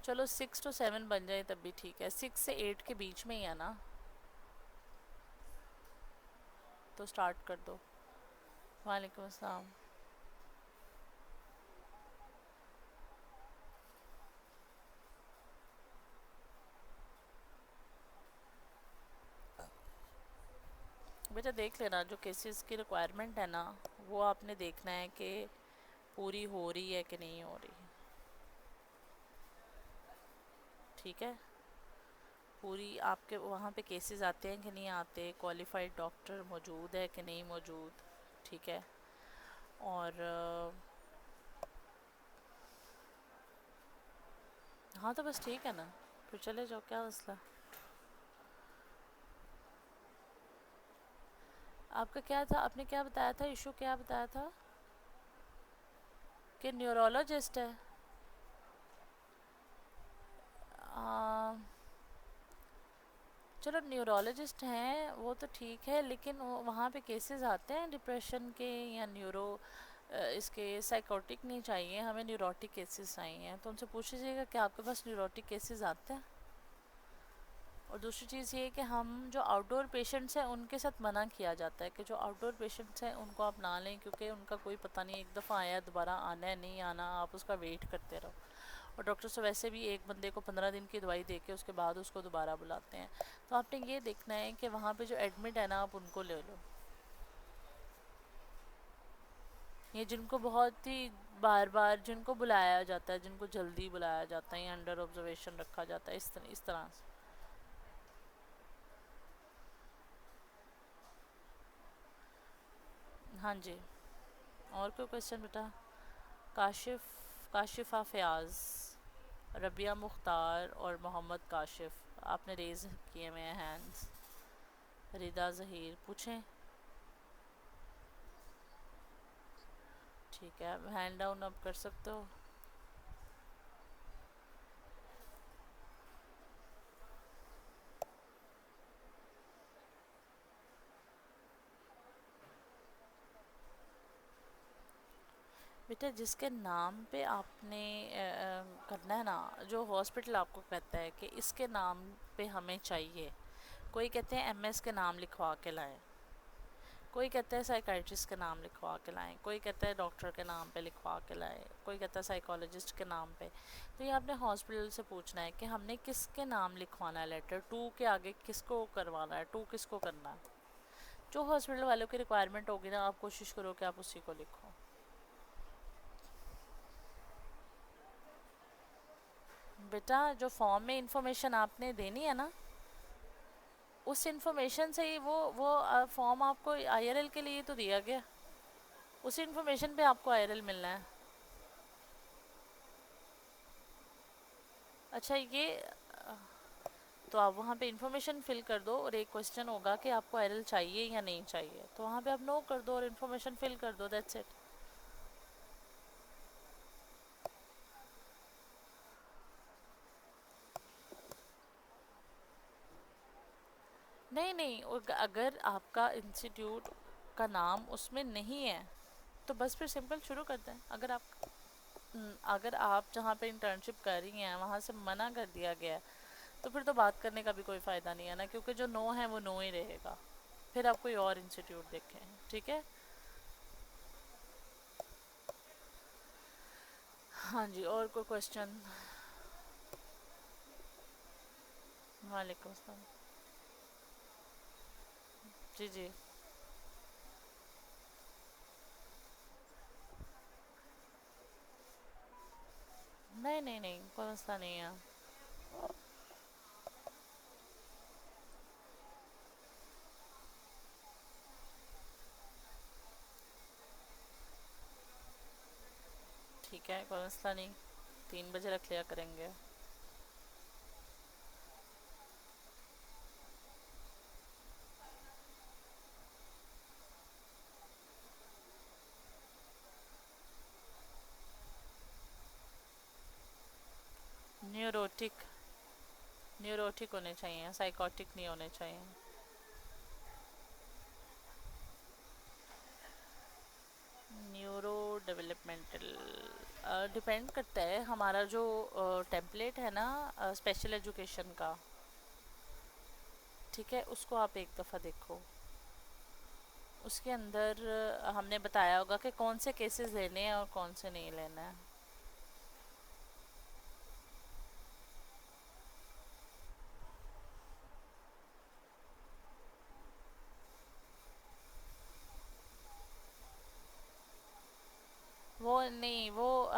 چلو 6 to 7 بن جائے تب بھی ٹھیک ہے. 6 سے 8 کے بیچ میں ہی ہے نا، تو اسٹارٹ کر دو. وعلیکم السلام. بیٹا دیکھ لینا جو کیسز کی ریکوائرمنٹ ہے نا وہ آپ نے دیکھنا ہے کہ پوری ہو رہی ہے کہ نہیں ہو رہی. ٹھیک ہے. پوری آپ کے وہاں پہ کیسز آتے ہیں کہ نہیں آتے، کوالیفائڈ ڈاکٹر موجود ہے کہ نہیں موجود. ٹھیک ہے. اور ہاں تو بس ٹھیک ہے نا، پھر چلے جاؤ، کیا مسئلہ. آپ کا کیا تھا، آپ نے کیا بتایا تھا، ایشو کیا بتایا تھا؟ کہ نیورولوجسٹ ہے. چلو نیورولوجسٹ ہیں وہ تو ٹھیک ہے، لیکن وہاں پہ کیسز آتے ہیں ڈپریشن کے یا نیورو اس کے سائیکوٹک نہیں چاہیے ہمیں، نیوروٹک کیسز چاہیے. تو ان سے پوچھ لیجیے گا کہ آپ کے پاس نیوروٹک کیسز آتے ہیں. اور دوسری چیز یہ کہ ہم جو آؤٹ ڈور پیشنٹس ہیں ان کے ساتھ منع کیا جاتا ہے کہ جو آؤٹ ڈور پیشنٹس ہیں ان کو آپ نہ لیں، کیونکہ ان کا کوئی پتہ نہیں، ایک دفعہ آیا دوبارہ آنا ہے نہیں آنا، آپ اس کا ویٹ کرتے رہو. اور ڈاکٹر سے ویسے بھی ایک بندے کو 15 دن کی دوائی دے کے اس کے بعد اس کو دوبارہ بلاتے ہیں. تو آپ نے یہ دیکھنا ہے کہ وہاں پہ جو ایڈمٹ ہے نا آپ ان کو لے لو، یہ جن کو بہت ہی بار بار جن کو بلایا جاتا ہے، جن کو جلدی بلایا جاتا ہے یا انڈر آبزرویشن رکھا جاتا ہے، اس طرح سے. ہاں جی. اور کوئی کوشچن بیٹا؟ کاشفہ فیاض، ربیہ مختار اور محمد کاشف، آپ نے ریز کیے ہوئے ہیں ہینڈز. ردا ظہیر پوچھیں. ٹھیک ہے، ہینڈ ڈاؤن اب کر سکتے ہو. بیٹا جس کے نام پہ آپ نے کرنا ہے نا، جو ہاسپٹل آپ کو کہتا ہے کہ اس کے نام پہ ہمیں چاہیے، کوئی کہتے ہیں ایم ایس کے نام لکھوا کے لائیں، کوئی کہتا ہے سائیکائٹرسٹ کے نام لکھوا کے لائیں، کوئی کہتا ہے ڈاکٹر کے نام پہ لکھوا کے لائیں، کوئی کہتا ہے سائیکالوجسٹ کے نام پہ. تو یہ آپ نے ہاسپٹل سے پوچھنا ہے کہ ہم نے کس کے نام لکھوانا ہے، لیٹر 2 کے آگے کس کو کروانا ہے، 2 کس کو کرنا ہے. جو ہاسپٹل والوں کی ریکوائرمنٹ ہوگی نا آپ کوشش کرو کہ آپ اسی کو لکھو. بیٹا جو فارم میں انفارمیشن آپ نے دینی ہے نا، اس انفارمیشن سے ہی وہ فارم آپ کو آئی آر ایل کے لیے تو دیا گیا، اسی انفارمیشن پہ آپ کو آئی آر ایل ملنا ہے. اچھا یہ تو آپ وہاں پہ انفارمیشن فل کر دو، اور ایک کوشچن ہوگا کہ آپ کو آئی آر ایل چاہیے یا نہیں چاہیے، تو وہاں پہ آپ نو کر دو اور انفارمیشن فل کر دو، دیٹس اٹ. نہیں نہیں، اگر آپ کا انسٹیٹیوٹ کا نام اس میں نہیں ہے تو بس پھر سمپل شروع کرتے ہیں. اگر آپ جہاں پہ انٹرنشپ کر رہی ہیں وہاں سے منع کر دیا گیا ہے تو پھر تو بات کرنے کا بھی کوئی فائدہ نہیں ہے نا، کیونکہ جو نو ہے وہ نو ہی رہے گا. پھر آپ کوئی اور انسٹیٹیوٹ دیکھیں. ٹھیک ہے. ہاں جی، اور کوئی کوشچن؟ وعلیکم السلام. جی جی. نہیں نہیں نہیں، کوئی مسئلہ نہیں ہے. ٹھیک ہے، کوئی مسئلہ نہیں، 3 بجے رکھ لیا کریں گے. نیوروٹک، نیوروٹک ہونے چاہیے، سائیکوٹک نہیں ہونے چاہیے. نیورو ڈیولپمنٹل ڈپینڈ کرتا ہے. ہمارا جو ٹیمپلیٹ ہے نا اسپیشل ایجوکیشن کا، ٹھیک ہے، اس کو آپ ایک دفعہ دیکھو. اس کے اندر ہم نے بتایا ہوگا کہ کون سے کیسز لینے ہیں اور کون سے نہیں لینا ہے. وہ نہیں، وہ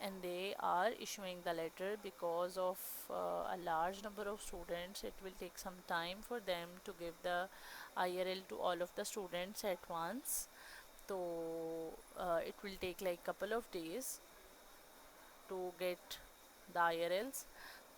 and they are issuing the letter because of a large number of students. It will take some time for them to give the IRL to all of the students at once. So it will take like couple of days to get the IRLs.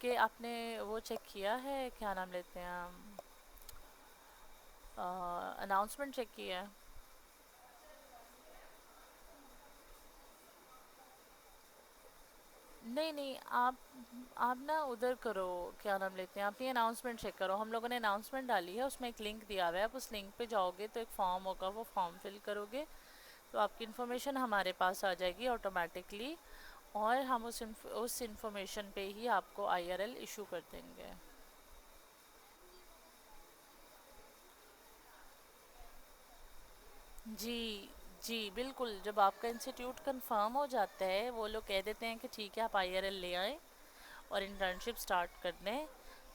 کہ آپ نے وہ چیک کیا ہے، کیا نام لیتے ہیں، اناؤنسمنٹ چیک کیا ہے؟ نہیں نہیں، آپ نا ادھر کرو، کیا نام لیتے ہیں، اپنی اناؤنسمنٹ چیک کرو. ہم لوگوں نے اناؤنسمنٹ ڈالی ہے، اس میں ایک لنک دیا ہوا ہے، آپ اس لنک پہ جاؤ گے تو ایک فارم ہوگا، وہ فارم فل کرو گے تو آپ کی انفارمیشن ہمارے پاس آ جائے گی آٹومیٹکلی، اور ہم اس انفارمیشن پہ ہی آپ کو آئی آر ایل ایشو کر دیں گے. جی جی بالکل، جب آپ کا انسٹیٹیوٹ کنفرم ہو جاتا ہے، وہ لوگ کہہ دیتے ہیں کہ ٹھیک ہے آپ آئی آر ایل لے آئیں اور انٹرنشپ سٹارٹ کر دیں،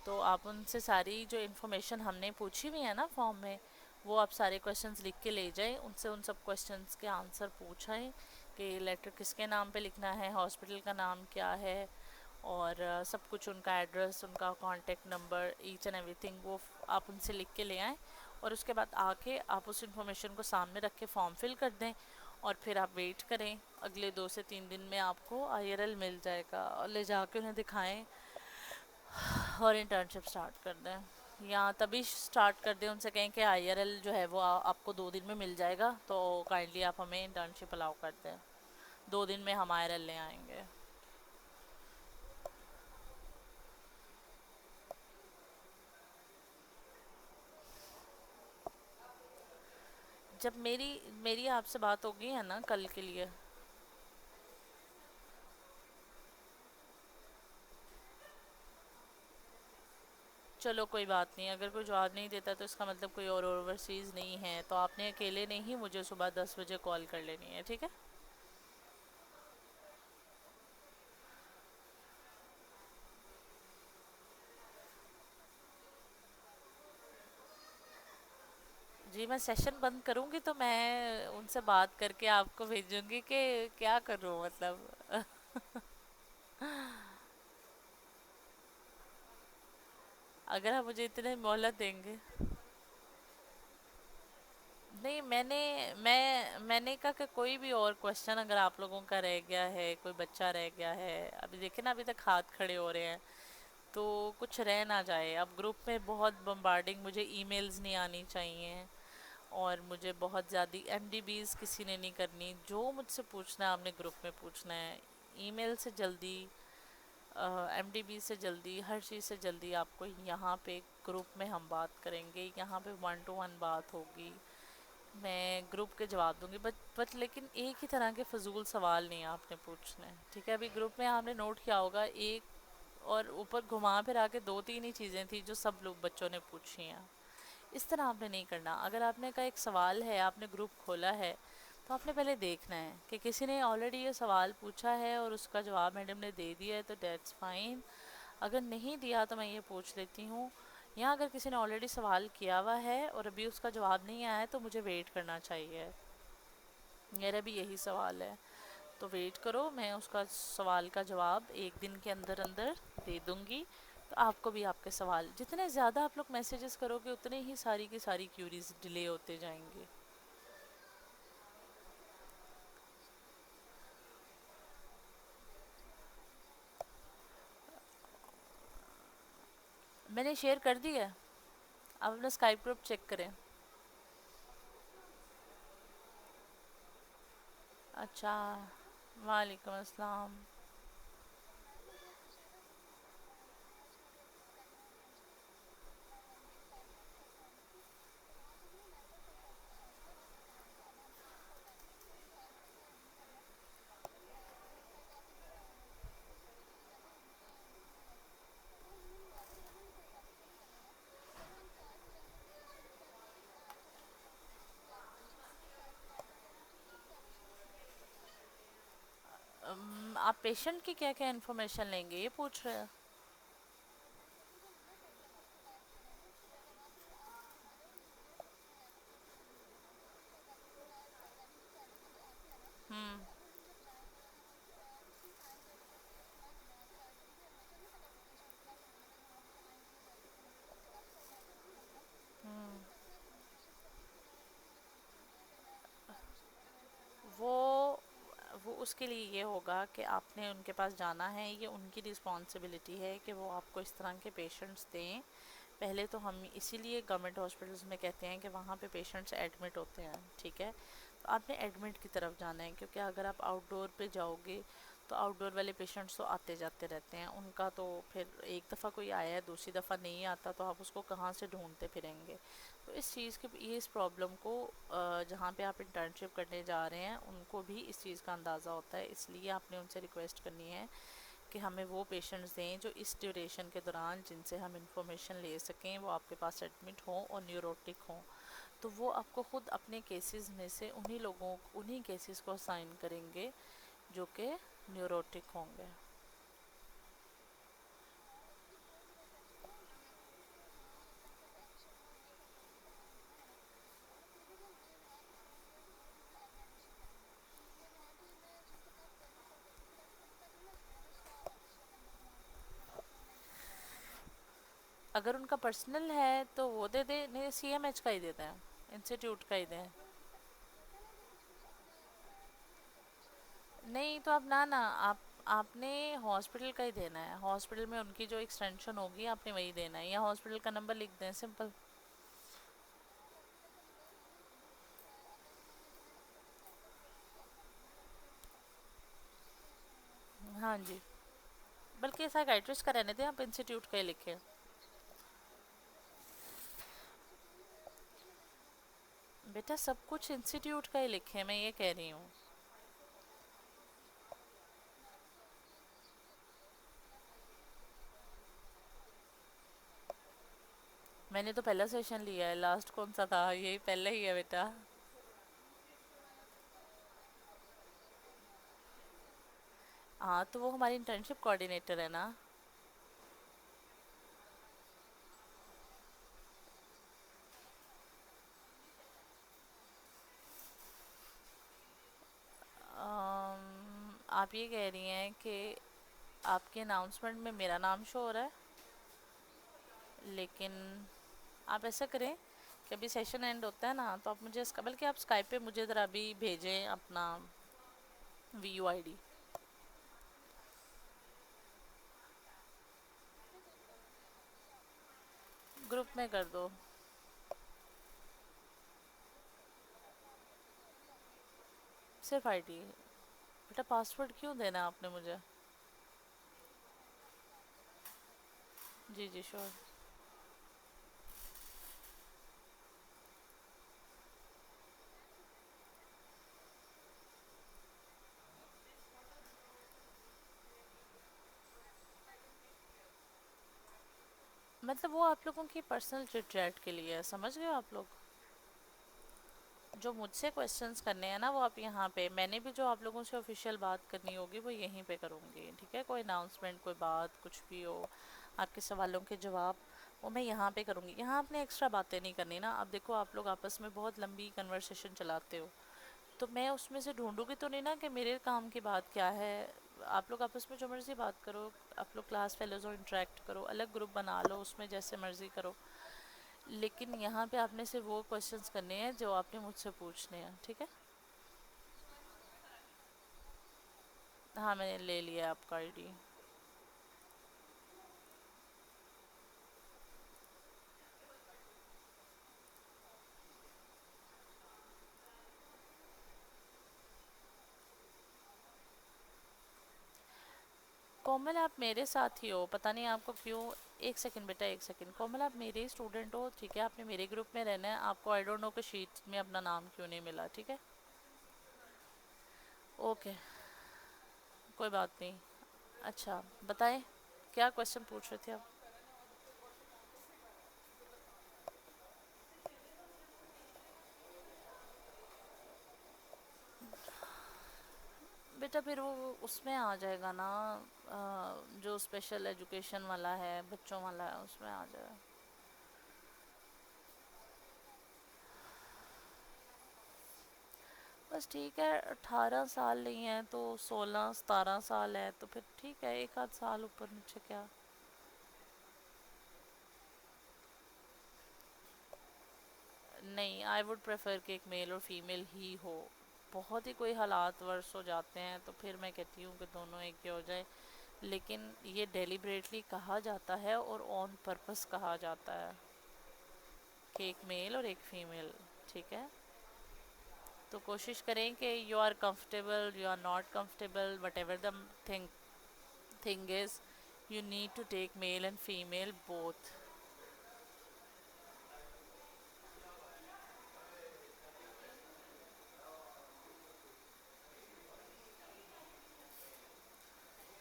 تو آپ ان سے ساری جو انفارمیشن ہم نے پوچھی ہوئی ہے نا فارم میں، وہ آپ سارے کویشچنز لکھ کے لے جائیں، ان سے ان سب کویشچنز کے آنسر پوچھائیں کہ لیٹر کس کے نام پہ لکھنا ہے، ہاسپٹل کا نام کیا ہے، اور سب کچھ ان کا ایڈریس، ان کا کانٹیکٹ نمبر، ایچ اینڈ ایوری تھنگ، وہ آپ ان سے لکھ کے لے آئیں. اور اس کے بعد آ کے آپ اس انفارمیشن کو سامنے رکھ کے فارم فل کر دیں، اور پھر آپ ویٹ کریں. اگلے 2 سے 3 دن میں آپ کو آئی آر ایل مل جائے گا، اور لے جا کے انہیں دکھائیں اور انٹرنشپ سٹارٹ کر دیں. یا تبھی سٹارٹ کر دیں، ان سے کہیں کہ آئی آر ایل جو ہے وہ آپ کو 2 دن میں مل جائے گا، تو کائنڈلی آپ ہمیں انٹرنشپ الاؤ کر دیں، 2 دن میں ہم آئی آر ایل لے آئیں گے. جب میری آپ سے بات ہوگی ہے نا کل کے لیے. چلو کوئی بات نہیں، اگر کوئی جواب نہیں دیتا تو اس کا مطلب کوئی اور اوورسیز نہیں ہے، تو آپ نے اکیلے نہیں مجھے صبح 10 بجے کال کر لینی ہے، ٹھیک ہے؟ جی میں سیشن بند کروں گی تو میں ان سے بات کر کے آپ کو بھیجوں گی کہ کیا کروں، مطلب اگر آپ مجھے اتنے مہلت دیں گے. نہیں، میں نے کہا کہ کوئی بھی اور کوشچن اگر آپ لوگوں کا رہ گیا ہے، کوئی بچہ رہ گیا ہے، ابھی دیکھیں نا ابھی تک ہاتھ کھڑے ہو رہے ہیں، تو کچھ رہ نہ جائے. اب گروپ میں بہت بمبارڈنگ، مجھے ای میلز نہیں آنی چاہیے، اور مجھے بہت زیادہ ایم ڈی بیز کسی نے نہیں کرنی. جو مجھ سے پوچھنا ہے آپ نے گروپ میں پوچھنا ہے، ای میل سے جلدی، ایم ڈی بی سے جلدی، ہر چیز سے جلدی آپ کو یہاں پہ گروپ میں ہم بات کریں گے، یہاں پہ 1 to 1 بات ہوگی، میں گروپ کے جواب دوں گی. بٹ لیکن ایک ہی طرح کے فضول سوال نہیں آپ نے پوچھنے، ٹھیک ہے؟ ابھی گروپ میں آپ نے نوٹ کیا ہوگا، ایک اور اوپر گھما پھر آ کے 2 3 ہی چیزیں تھیں جو سب لوگ بچوں نے پوچھی ہیں. اس طرح آپ نے نہیں کرنا. اگر آپ نے کا ایک سوال ہے، آپ نے گروپ کھولا ہے، تو آپ نے پہلے دیکھنا ہے کہ کسی نے آلریڈی یہ سوال پوچھا ہے اور اس کا جواب میڈم نے دے دیا ہے تو دیٹس فائن. اگر نہیں دیا تو میں یہ پوچھ لیتی ہوں، یا اگر کسی نے آلریڈی سوال کیا ہوا ہے اور ابھی اس کا جواب نہیں آیا ہے تو مجھے ویٹ کرنا چاہیے. میرا بھی یہی سوال ہے، تو ویٹ کرو، میں اس کا سوال کا جواب 1 دن کے اندر اندر دے دوں گی. تو آپ کو بھی آپ کے سوال، جتنے زیادہ آپ لوگ میسیجز کرو گے اتنے ہی ساری کی ساری کیوریز ڈیلے ہوتے جائیں گے. میں نے شیئر کر دی ہے، آپ اپنا اسکائپ گروپ چیک کریں. اچھا، وعلیکم السلام. آپ پیشنٹ کی کیا کیا انفارمیشن لیں گے یہ پوچھ رہے ہیں؟ ہوں ہوں وہ اس کے لیے یہ ہوگا کہ آپ نے ان کے پاس جانا ہے، یہ ان کی رسپانسبلٹی ہے کہ وہ آپ کو اس طرح کے پیشنٹس دیں. پہلے تو ہم اسی لیے گورنمنٹ ہاسپٹلس میں کہتے ہیں کہ وہاں پہ پیشنٹس ایڈمٹ ہوتے ہیں، ٹھیک ہے. تو آپ نے ایڈمٹ کی طرف جانا ہے، کیونکہ اگر آپ آؤٹ ڈور پہ جاؤ گے تو آؤٹ ڈور والے پیشنٹس تو آتے جاتے رہتے ہیں، ان کا تو پھر ایک دفعہ کوئی آیا ہے دوسری دفعہ نہیں آتا تو آپ اس کو کہاں سے ڈھونڈتے پھریں گے. تو اس چیز کی یہ اس پرابلم کو جہاں پہ آپ انٹرنشپ کرنے جا رہے ہیں ان کو بھی اس چیز کا اندازہ ہوتا ہے، اس لیے آپ نے ان سے ریکویسٹ کرنی ہے کہ ہمیں وہ پیشنٹس دیں جو اس ڈیوریشن کے دوران جن سے ہم انفارمیشن لے سکیں وہ آپ کے پاس ایڈمٹ ہوں اور نیوروٹک ہوں. تو وہ آپ کو خود اپنے کیسز میں سے انہی کیسز کو اسائن کریں گے جو کہ نیوروٹک ہوں گے. اگر ان کا پرسنل ہے تو وہ دے دیں، نہیں سی ایم ایچ کا ہی دیتے ہیں، انسٹیٹیوٹ کا ہی دیں. نہیں تو آپ نہ آپ نے ہاسپٹل کا ہی دینا ہے، ہاسپٹل میں ان کی جو ایکسٹینشن ہوگی آپ نے وہی دینا ہے، یا ہاسپٹل کا نمبر لکھ دیں سمپل. ہاں جی، بلکہ سائیکائٹرسٹ کا رہنے دیں، آپ انسٹیٹیوٹ کا ہی لکھیں. بیٹا سب کچھ انسٹیٹیوٹ کا ہی لکھیں، میں یہ کہہ رہی ہوں. میں نے تو پہلا سیشن لیا ہے، لاسٹ کون سا تھا؟ یہی پہلا ہی ہے بیٹا. ہاں تو وہ ہماری انٹرنشپ کوآرڈینیٹر ہے نا. آپ یہ کہہ رہی ہیں کہ آپ کے اناؤنسمنٹ میں میرا نام شو ہو رہا ہے، لیکن آپ ایسا کریں کہ ابھی سیشن اینڈ ہوتا ہے نا تو آپ مجھے بلکہ آپ اسکائپ پہ مجھے ذرا ابھی بھیجیں اپنا وی یو آئی ڈی. گروپ میں کر دو. صرف آئی ڈی. بیٹا پاسورڈ کیوں دینا ہے آپ نے مجھے؟ جی جی شور. مطلب وہ آپ لوگوں کی پرسنل چٹ چیٹ کے لیے ہے، سمجھ گئے آپ لوگ؟ جو مجھ سے کویسچنس کرنے ہیں نا وہ آپ یہاں پہ، میں نے بھی جو آپ لوگوں سے آفیشیل بات کرنی ہوگی وہ یہیں پہ کروں گی، ٹھیک ہے. کوئی اناؤنسمنٹ، کوئی بات، کچھ بھی ہو، آپ کے سوالوں کے جواب وہ میں یہاں پہ کروں گی. یہاں آپ نے ایکسٹرا باتیں نہیں کرنی نا. اب دیکھو آپ لوگ آپس میں بہت لمبی کنورسیشن چلاتے ہو تو میں اس میں سے ڈھونڈوں گی تو نہیں نا کہ میرے کام کی بات کیا ہے. آپ لوگ آپس میں جو مرضی بات کرو، آپ لوگ کلاس فیلوز ہو، انٹریکٹ کرو، الگ گروپ بنا لو، اس میں جیسے مرضی کرو. لیکن یہاں پہ آپ نے صرف وہ کویسچنس کرنے ہیں جو آپ نے مجھ سے پوچھنے ہیں، ٹھیک ہے. ہاں میں نے لے لیا آپ کا آئی ڈی. کومل آپ میرے ساتھ ہی ہو، پتہ نہیں آپ کو کیوں. ایک سیکنڈ بیٹا، ایک سیکنڈ. کومل آپ میرے ہی اسٹوڈنٹ ہو، ٹھیک ہے. آپ نے میرے گروپ میں رہنا ہے. آپ کو آئی ڈونٹ نو کہ شیٹ میں اپنا نام کیوں نہیں ملا، ٹھیک ہے. اوکے کوئی بات نہیں. اچھا بتائیں کیا کویشچن پوچھ رہے تھے آپ؟ بیٹا پھر وہ اس میں آ جائے گا نا، جو اسپیشل ایجوکیشن والا ہے، بچوں والا ہے، اس میں آ جائے گا. بس ٹھیک ہے. 18 سال نہیں ہے تو 16 17 سال ہے تو پھر ٹھیک ہے، ایک آدھ سال اوپر نیچے کیا. نہیں، آئی ووڈ پریفر کہ ایک میل اور فیمیل ہی ہو. بہت ہی کوئی حالات ورس ہو جاتے ہیں تو پھر میں کہتی ہوں کہ دونوں ایک ہی ہو جائے، لیکن یہ ڈیلیبریٹلی کہا جاتا ہے اور آن پرپس کہا جاتا ہے کہ ایک میل اور ایک فیمیل، ٹھیک ہے؟ تو کوشش کریں کہ you are comfortable, you are not comfortable, whatever the thing is, you need to take male and female both.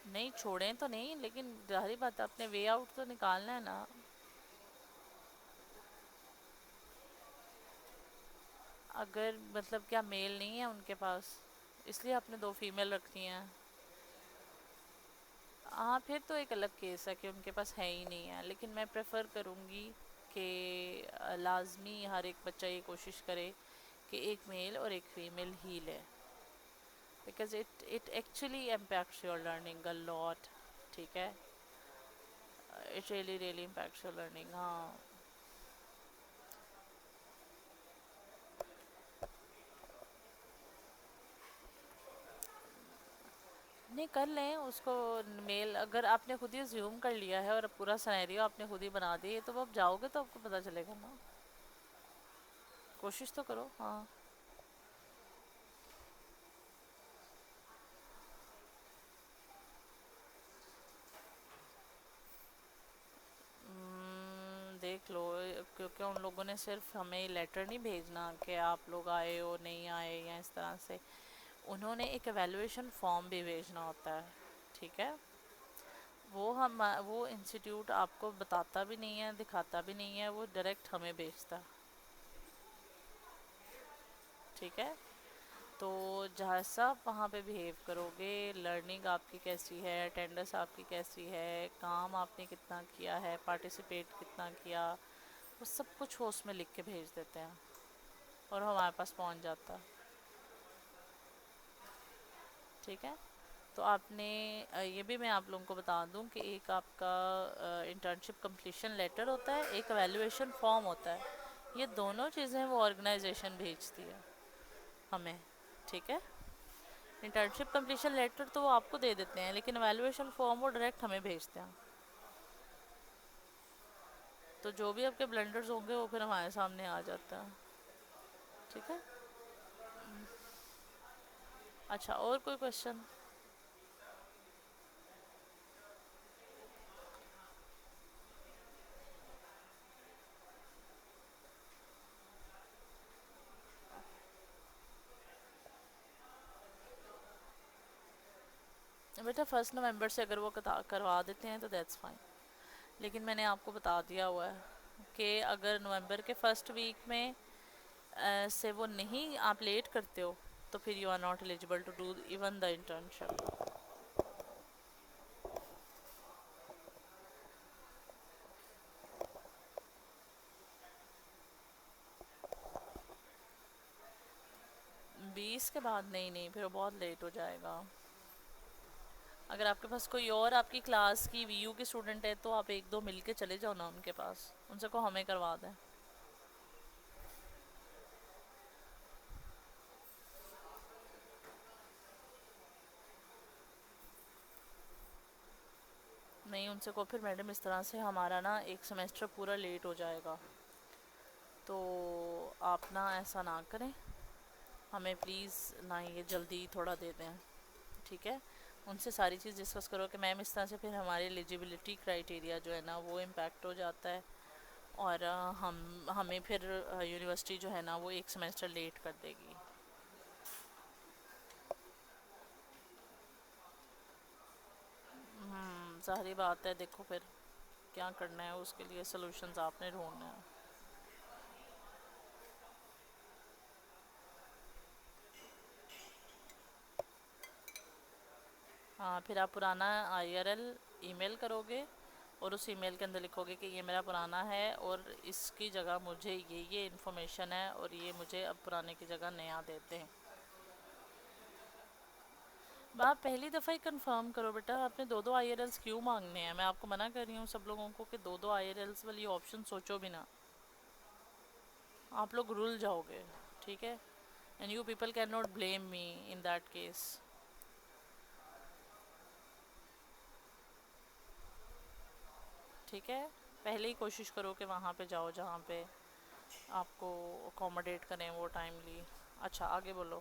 نہیں چھوڑیں تو نہیں، لیکن ظاہری بات ہے اپنے وے آؤٹ تو نکالنا ہے نا. اگر مطلب کیا میل نہیں ہے ان کے پاس، اس لیے آپ نے دو فیمیل رکھتی ہیں؟ ہاں پھر تو ایک الگ کیس ہے کہ ان کے پاس ہے ہی نہیں ہے، لیکن میں پریفر کروں گی کہ لازمی ہر ایک بچہ یہ کوشش کرے کہ ایک میل اور ایک فیمیل ہی لے، because it actually impacts your learning a lot. ٹھیک ہے، it really really impacts your learning. ہاں نہیں کر لیں اس کو میل، اگر آپ نے خود ہی زیوم کر لیا ہے اور پورا سینیریو آپ نے خود ہی بنا دی ہے تو اب جاؤ گے تو آپ کو پتہ چلے گا نا. کوشش تو کرو. ہاں دیکھ لو، کیونکہ ان لوگوں نے صرف ہمیں لیٹر نہیں بھیجنا کہ آپ لوگ آئے ہو نہیں آئے یا اس طرح سے، انہوں نے ایک ایویلویشن فارم بھی بھیجنا ہوتا ہے. ٹھیک ہے، وہ انسٹیٹیوٹ آپ کو بتاتا بھی نہیں ہے، دکھاتا بھی نہیں ہے، وہ ڈائریکٹ ہمیں بھیجتا ہے. ٹھیک ہے، تو جیسا آپ وہاں پہ بیہیو کرو گے، لرننگ آپ کی کیسی ہے، اٹینڈنس آپ کی کیسی ہے، کام آپ نے کتنا کیا ہے، پارٹیسپیٹ کتنا کیا، وہ سب کچھ وہ اس میں لکھ کے بھیج دیتے ہیں اور ہمارے پاس پہنچ جاتا ہے. ٹھیک ہے، تو آپ نے یہ بھی میں آپ لوگوں کو بتا دوں کہ ایک آپ کا انٹرنشپ کمپلیشن لیٹر ہوتا ہے، ایک ایویلویشن فارم ہوتا ہے. یہ دونوں چیزیں وہ آرگنائزیشن بھیجتی ہے ہمیں. ٹھیک ہے، انٹرنشپ کمپلیشن لیٹر تو وہ آپ کو دے دیتے ہیں، لیکن ایویلویشن فارم وہ ڈائریکٹ ہمیں بھیجتے ہیں. تو جو بھی آپ کے بلنڈرز ہوں گے وہ پھر ہمارے سامنے آ جاتا ہے. ٹھیک ہے، اچھا اور کوئی کوشچن؟ بیٹا 1 نومبر سے اگر وہ کروا دیتے ہیں تو دیٹس فائن، لیکن میں نے آپ کو بتا دیا ہوا ہے کہ اگر نومبر کے فرسٹ ویک میں سے وہ نہیں آپ لیٹ کرتے ہو تو پھر you are not eligible to do even the internship. بیس کے بعد نہیں، نہیں پھر وہ بہت لیٹ ہو جائے گا. اگر آپ کے پاس کوئی اور آپ کی کلاس کی وی یو کی اسٹوڈنٹ ہے تو آپ ایک دو مل کے چلے جاؤ نا ان کے پاس، ان سے کو ہمیں کروا دیں. نہیں ان سے کو پھر میڈم اس طرح سے ہمارا نا ایک سیمیسٹر پورا لیٹ ہو جائے گا، تو آپ نا ایسا نہ کریں، ہمیں پلیز نا یہ جلدی تھوڑا دے دیں. ٹھیک ہے، ان سے ساری چیز ڈسکس کرو کہ میم اس طرح سے پھر ہمارے ایلیجیبلٹی کرائٹیریا جو ہے نا وہ امپیکٹ ہو جاتا ہے، اور ہمیں پھر یونیورسٹی جو ہے نا وہ ایک سیمیسٹر لیٹ کر دے گی. ظاہری بات ہے، دیکھو پھر کیا کرنا ہے، اس کے لیے سلوشنز آپ نے ڈھونڈنا ہے. ہاں پھر آپ پرانا آئی آر ایل ای میل کرو گے اور اس ای میل کے اندر لکھو گے کہ یہ میرا پرانا ہے اور اس کی جگہ مجھے یہ انفارمیشن ہے اور یہ مجھے اب پرانے کی جگہ نیا دیتے ہیں. آپ پہلی دفعہ ہی کنفرم کرو بیٹا، آپ نے دو دو آئی آر ایلس کیوں مانگنے ہیں؟ میں آپ کو منع کر رہی ہوں سب لوگوں کو کہ دو دو آئی آر ایلس والی آپشن سوچو بھی نا، آپ لوگ رول جاؤ گے. ٹھیک ہے، and you people cannot blame me in that case. ٹھیک ہے، پہلے ہی کوشش کرو کہ وہاں پہ جاؤ جہاں پہ آپ کو اکوموڈیٹ کریں وہ ٹائملی. اچھا آگے بولو.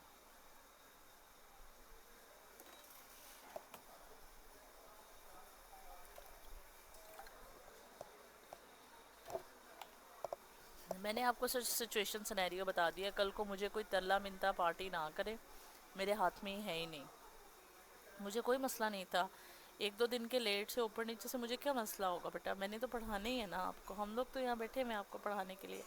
میں نے آپ کو سچویشن سنیریو بتا دیا. کل کو مجھے کوئی ترلا منتا پارٹی نہ کرے، میرے ہاتھ میں ہی ہے ہی نہیں. مجھے کوئی مسئلہ نہیں تھا ایک دو دن کے لیٹ سے اوپر نیچے سے، مجھے کیا مسئلہ ہوگا بیٹا، میں نے تو پڑھانا ہی ہے نا آپ کو. ہم لوگ تو یہاں بیٹھے ہیں آپ کو پڑھانے کے لیے.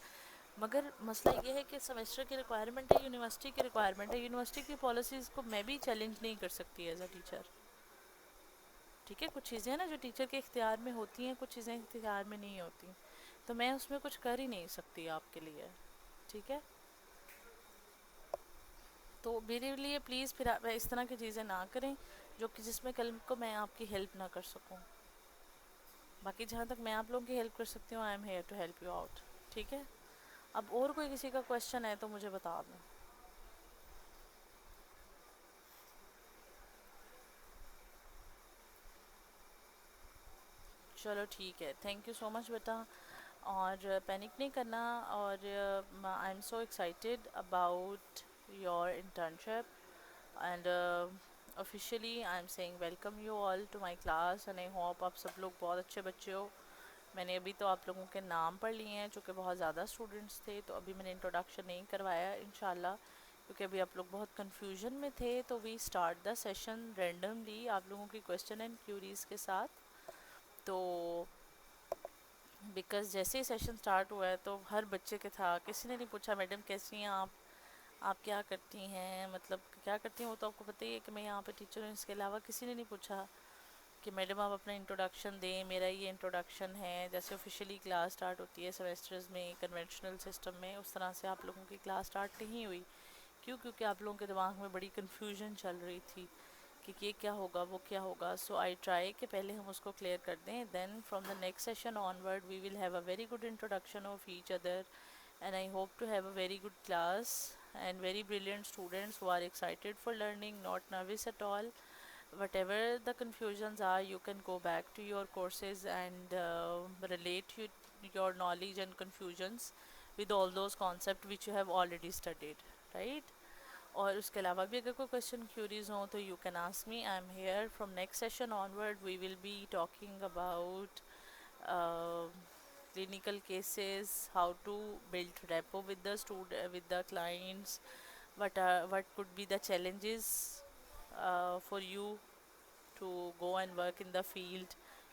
مگر مسئلہ یہ ہے کہ سیمسٹر کی ریکوائرمنٹ ہے، یونیورسٹی کی ریکوائرمنٹ ہے. یونیورسٹی کی پالیسیز کو میں بھی چیلنج نہیں کر سکتی ایز اے ٹیچر. ٹھیک ہے، کچھ چیزیں نا جو ٹیچر کے اختیار میں ہوتی ہیں، کچھ چیزیں اختیار میں نہیں ہوتی، تو میں اس میں کچھ کر ہی نہیں سکتی آپ کے لیے. ٹھیک ہے، تو میرے لیے پلیز پھر آپ اس طرح کی چیزیں نہ کریں جو کہ جس میں کل کو میں آپ کی ہیلپ نہ کر سکوں. باقی جہاں تک میں آپ لوگوں کی ہیلپ کر سکتی ہوں، I am here to help you out. ٹھیک ہے، اب اور کوئی کسی کا کویشچن ہے تو مجھے بتا دیں. چلو ٹھیک ہے، تھینک یو سو مچ بیٹا. اور پینک نہیں کرنا. اور I am so excited about your internship. And officially I am saying welcome you all to my class and I hope آپ سب لوگ بہت اچھے بچے ہو. میں نے ابھی تو آپ لوگوں کے نام پڑھ لیے ہیں چونکہ بہت زیادہ اسٹوڈنٹس تھے، تو ابھی میں نے انٹروڈکشن نہیں کروایا انشاءاللہ، کیونکہ ابھی آپ لوگ بہت کنفیوژن میں تھے. تو we start the session randomly آپ لوگوں کی کویشچن اینڈ کیوریز کے ساتھ. تو بیکاز جیسے ہی سیشن اسٹارٹ ہوا ہے تو ہر بچے کے تھا، کسی نے نہیں پوچھا میڈم کیسی ہیں آپ کیا کرتی ہیں، مطلب کیا کرتی ہیں وہ تو آپ کو پتہ ہی ہے کہ میں یہاں پہ ٹیچر ہوں. اس کے علاوہ کسی نے نہیں پوچھا کہ میڈم آپ اپنا انٹروڈکشن دیں. میرا یہ انٹروڈکشن ہے، جیسے آفیشیلی کلاس سٹارٹ ہوتی ہے سیمیسٹرز میں کنونشنل سسٹم میں، اس طرح سے آپ لوگوں کی کلاس سٹارٹ نہیں ہوئی. کیوں؟ کیونکہ آپ لوگوں کے دماغ میں بڑی کنفیوژن چل رہی تھی کہ یہ کیا ہوگا وہ کیا ہوگا. سو آئی ٹرائی کہ پہلے ہم اس کو کلیئر کر دیں. Then from the next session onward we will have a very good introduction of each other. And I hope to have a very good class and very brilliant students who are excited for learning, not nervous at all. Whatever the confusions are, you can go back to your courses and your knowledge and confusions with all those concepts which you have already studied, right? اور اس کے علاوہ بھی اگر کوئی کویشچن کیوریز ہوں تو you can ask me. I am here. From next session onward we will be talking about clinical cases, how to build rapport with the with the clients, what could be the challenges for you to go and work in the field.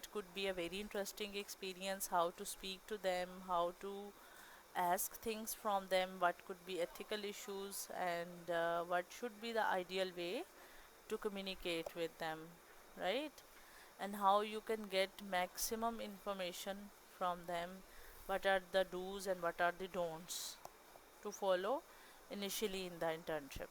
it could be a very interesting experience, how to speak to them, how to ask things from them, what could be ethical issues, and what should be the ideal way to communicate with them, right? And how you can get maximum information from them, what are the do's and what are the don'ts to follow initially in the internship.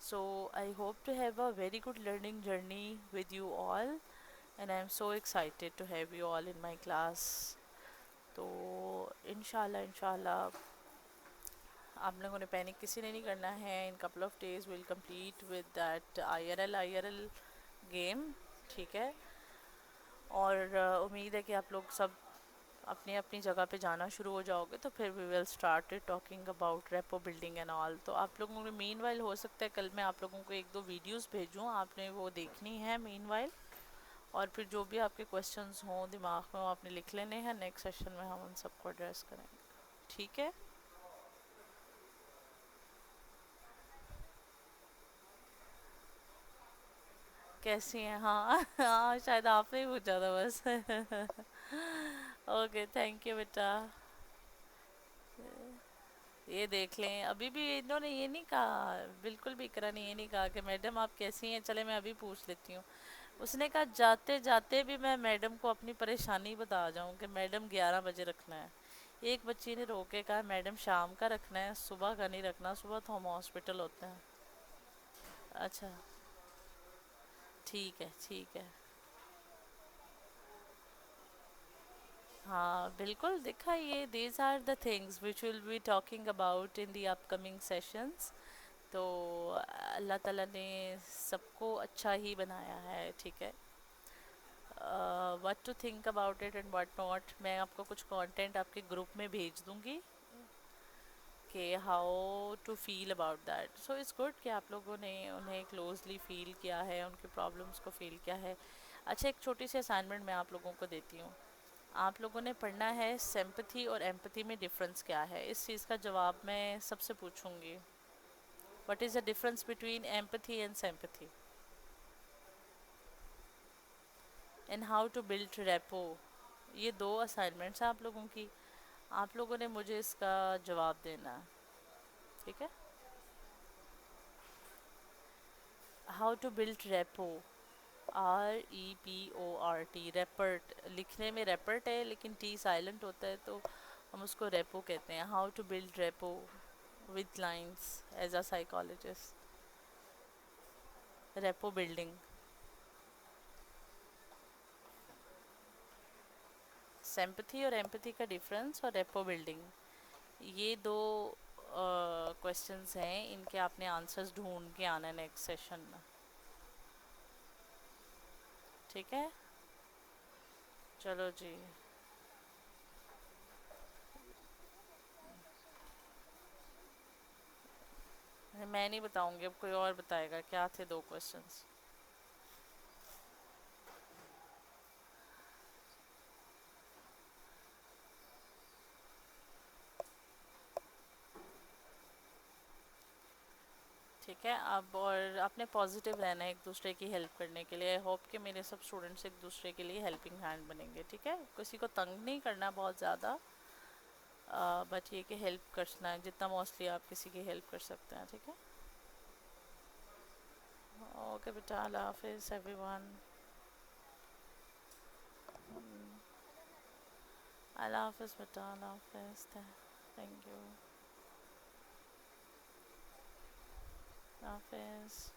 so I hope to have a very good learning journey with you all, and I am so excited to have you all in my class. تو انشاءاللہ آپ لوگوں نے پینک کسی نے نہیں کرنا ہے. In couple of days will complete with that IRL game. ٹھیک ہے، اور امید ہے کہ آپ لوگ سب اپنی اپنی جگہ پہ جانا شروع ہو جاؤ گے. تو پھر we will start talking about repo building and all. تو آپ لوگوں نے مین وائل ہو سکتا ہے کل میں آپ لوگوں کو ایک دو ویڈیوز بھیجوں، آپ نے وہ دیکھنی ہے مین وائل، اور پھر جو بھی آپ کے کویشچنز ہوں دماغ میں وہ آپ نے لکھ لینے ہیں. نیکسٹ سیشن میں ہم ان سب کو ایڈریس کریں گے. ٹھیک ہے، کیسی ہیں؟ ہاں ہاں شاید آپ نے ہی پوچھا تھا بس. اوکے تھینک یو بیٹا. یہ دیکھ لیں، ابھی بھی انہوں نے یہ نہیں کہا، بالکل بھی اقرا نے یہ نہیں کہا کہ میڈم آپ کیسی ہیں. چلے میں ابھی پوچھ لیتی ہوں. اس نے کہا جاتے جاتے بھی میں میڈم کو اپنی پریشانی بتا جاؤں کہ میڈم 11 بجے رکھنا ہے. ایک بچی نے رو کے کہا میڈم شام کا رکھنا ہے، صبح کا نہیں رکھنا، صبح تو ہم ہاسپٹل ہوتے ہیں. اچھا ٹھیک ہے ٹھیک ہے. ہاں بالکل دکھا یہ these are the things which will be talking about in the upcoming sessions. تو اللہ تعالیٰ نے سب کو اچھا ہی بنایا ہے ٹھیک ہے. What to think about it and what not میں آپ کو کچھ کانٹینٹ آپ کے گروپ میں بھیج دوں گی کہ how to feel about that. So it's good کہ آپ لوگوں نے انہیں کلوزلی فیل کیا ہے ان کی پرابلمس کو فیل کیا ہے. اچھا ایک چھوٹی سی اسائنمنٹ میں آپ لوگوں کو دیتی ہوں. آپ لوگوں نے پڑھنا ہے سمپتھی اور ایمپتھی میں ڈفرینس کیا ہے. اس چیز کا جواب میں سب سے پوچھوں گی. What is the difference between empathy and sympathy and how to build rapport. یہ دو اسائنمنٹس ہیں آپ لوگوں کی. آپ لوگوں نے مجھے اس کا جواب دینا ہے ٹھیک ہے. How to build rapport REPORT report. لکھنے میں ریپرٹ ہے لیکن ٹی سائلنٹ ہوتا ہے تو ہم اس کو ریپو کہتے ہیں. How to build rapport with lines as a psychologist. Rapport building. Sympathy اور ایمپتھی کا ڈفرینس اور ریپو بلڈنگ یہ دو کوشچنس ہیں. ان کے آپ نے آنسرز ڈھونڈ کے آنا ہے نیکسٹ سیشن میں ٹھیک ہے. چلو جی. میں نہیں بتاؤں گی اب کوئی اور بتائے گا. کیا تھے دو کوشچنس؟ ٹھیک ہے. اب اور اپنے پازیٹیو رہنا ہے ایک دوسرے کی ہیلپ کرنے کے لیے. آئی ہوپ کہ میرے سب اسٹوڈنٹس ایک دوسرے کے لیے ہیلپنگ ہینڈ بنیں گے ٹھیک ہے. کسی کو تنگ نہیں کرنا بہت زیادہ بٹ یہ کہ ہیلپ کرنا ہے جتنا موسٹلی آپ کسی کی ہیلپ کر سکتے ہیں ٹھیک ہے. اوکے بیٹا اللہ حافظ ایوری ون. اللہ حافظ بیٹا اللہ حافظ. Thank you. اللہ حافظ.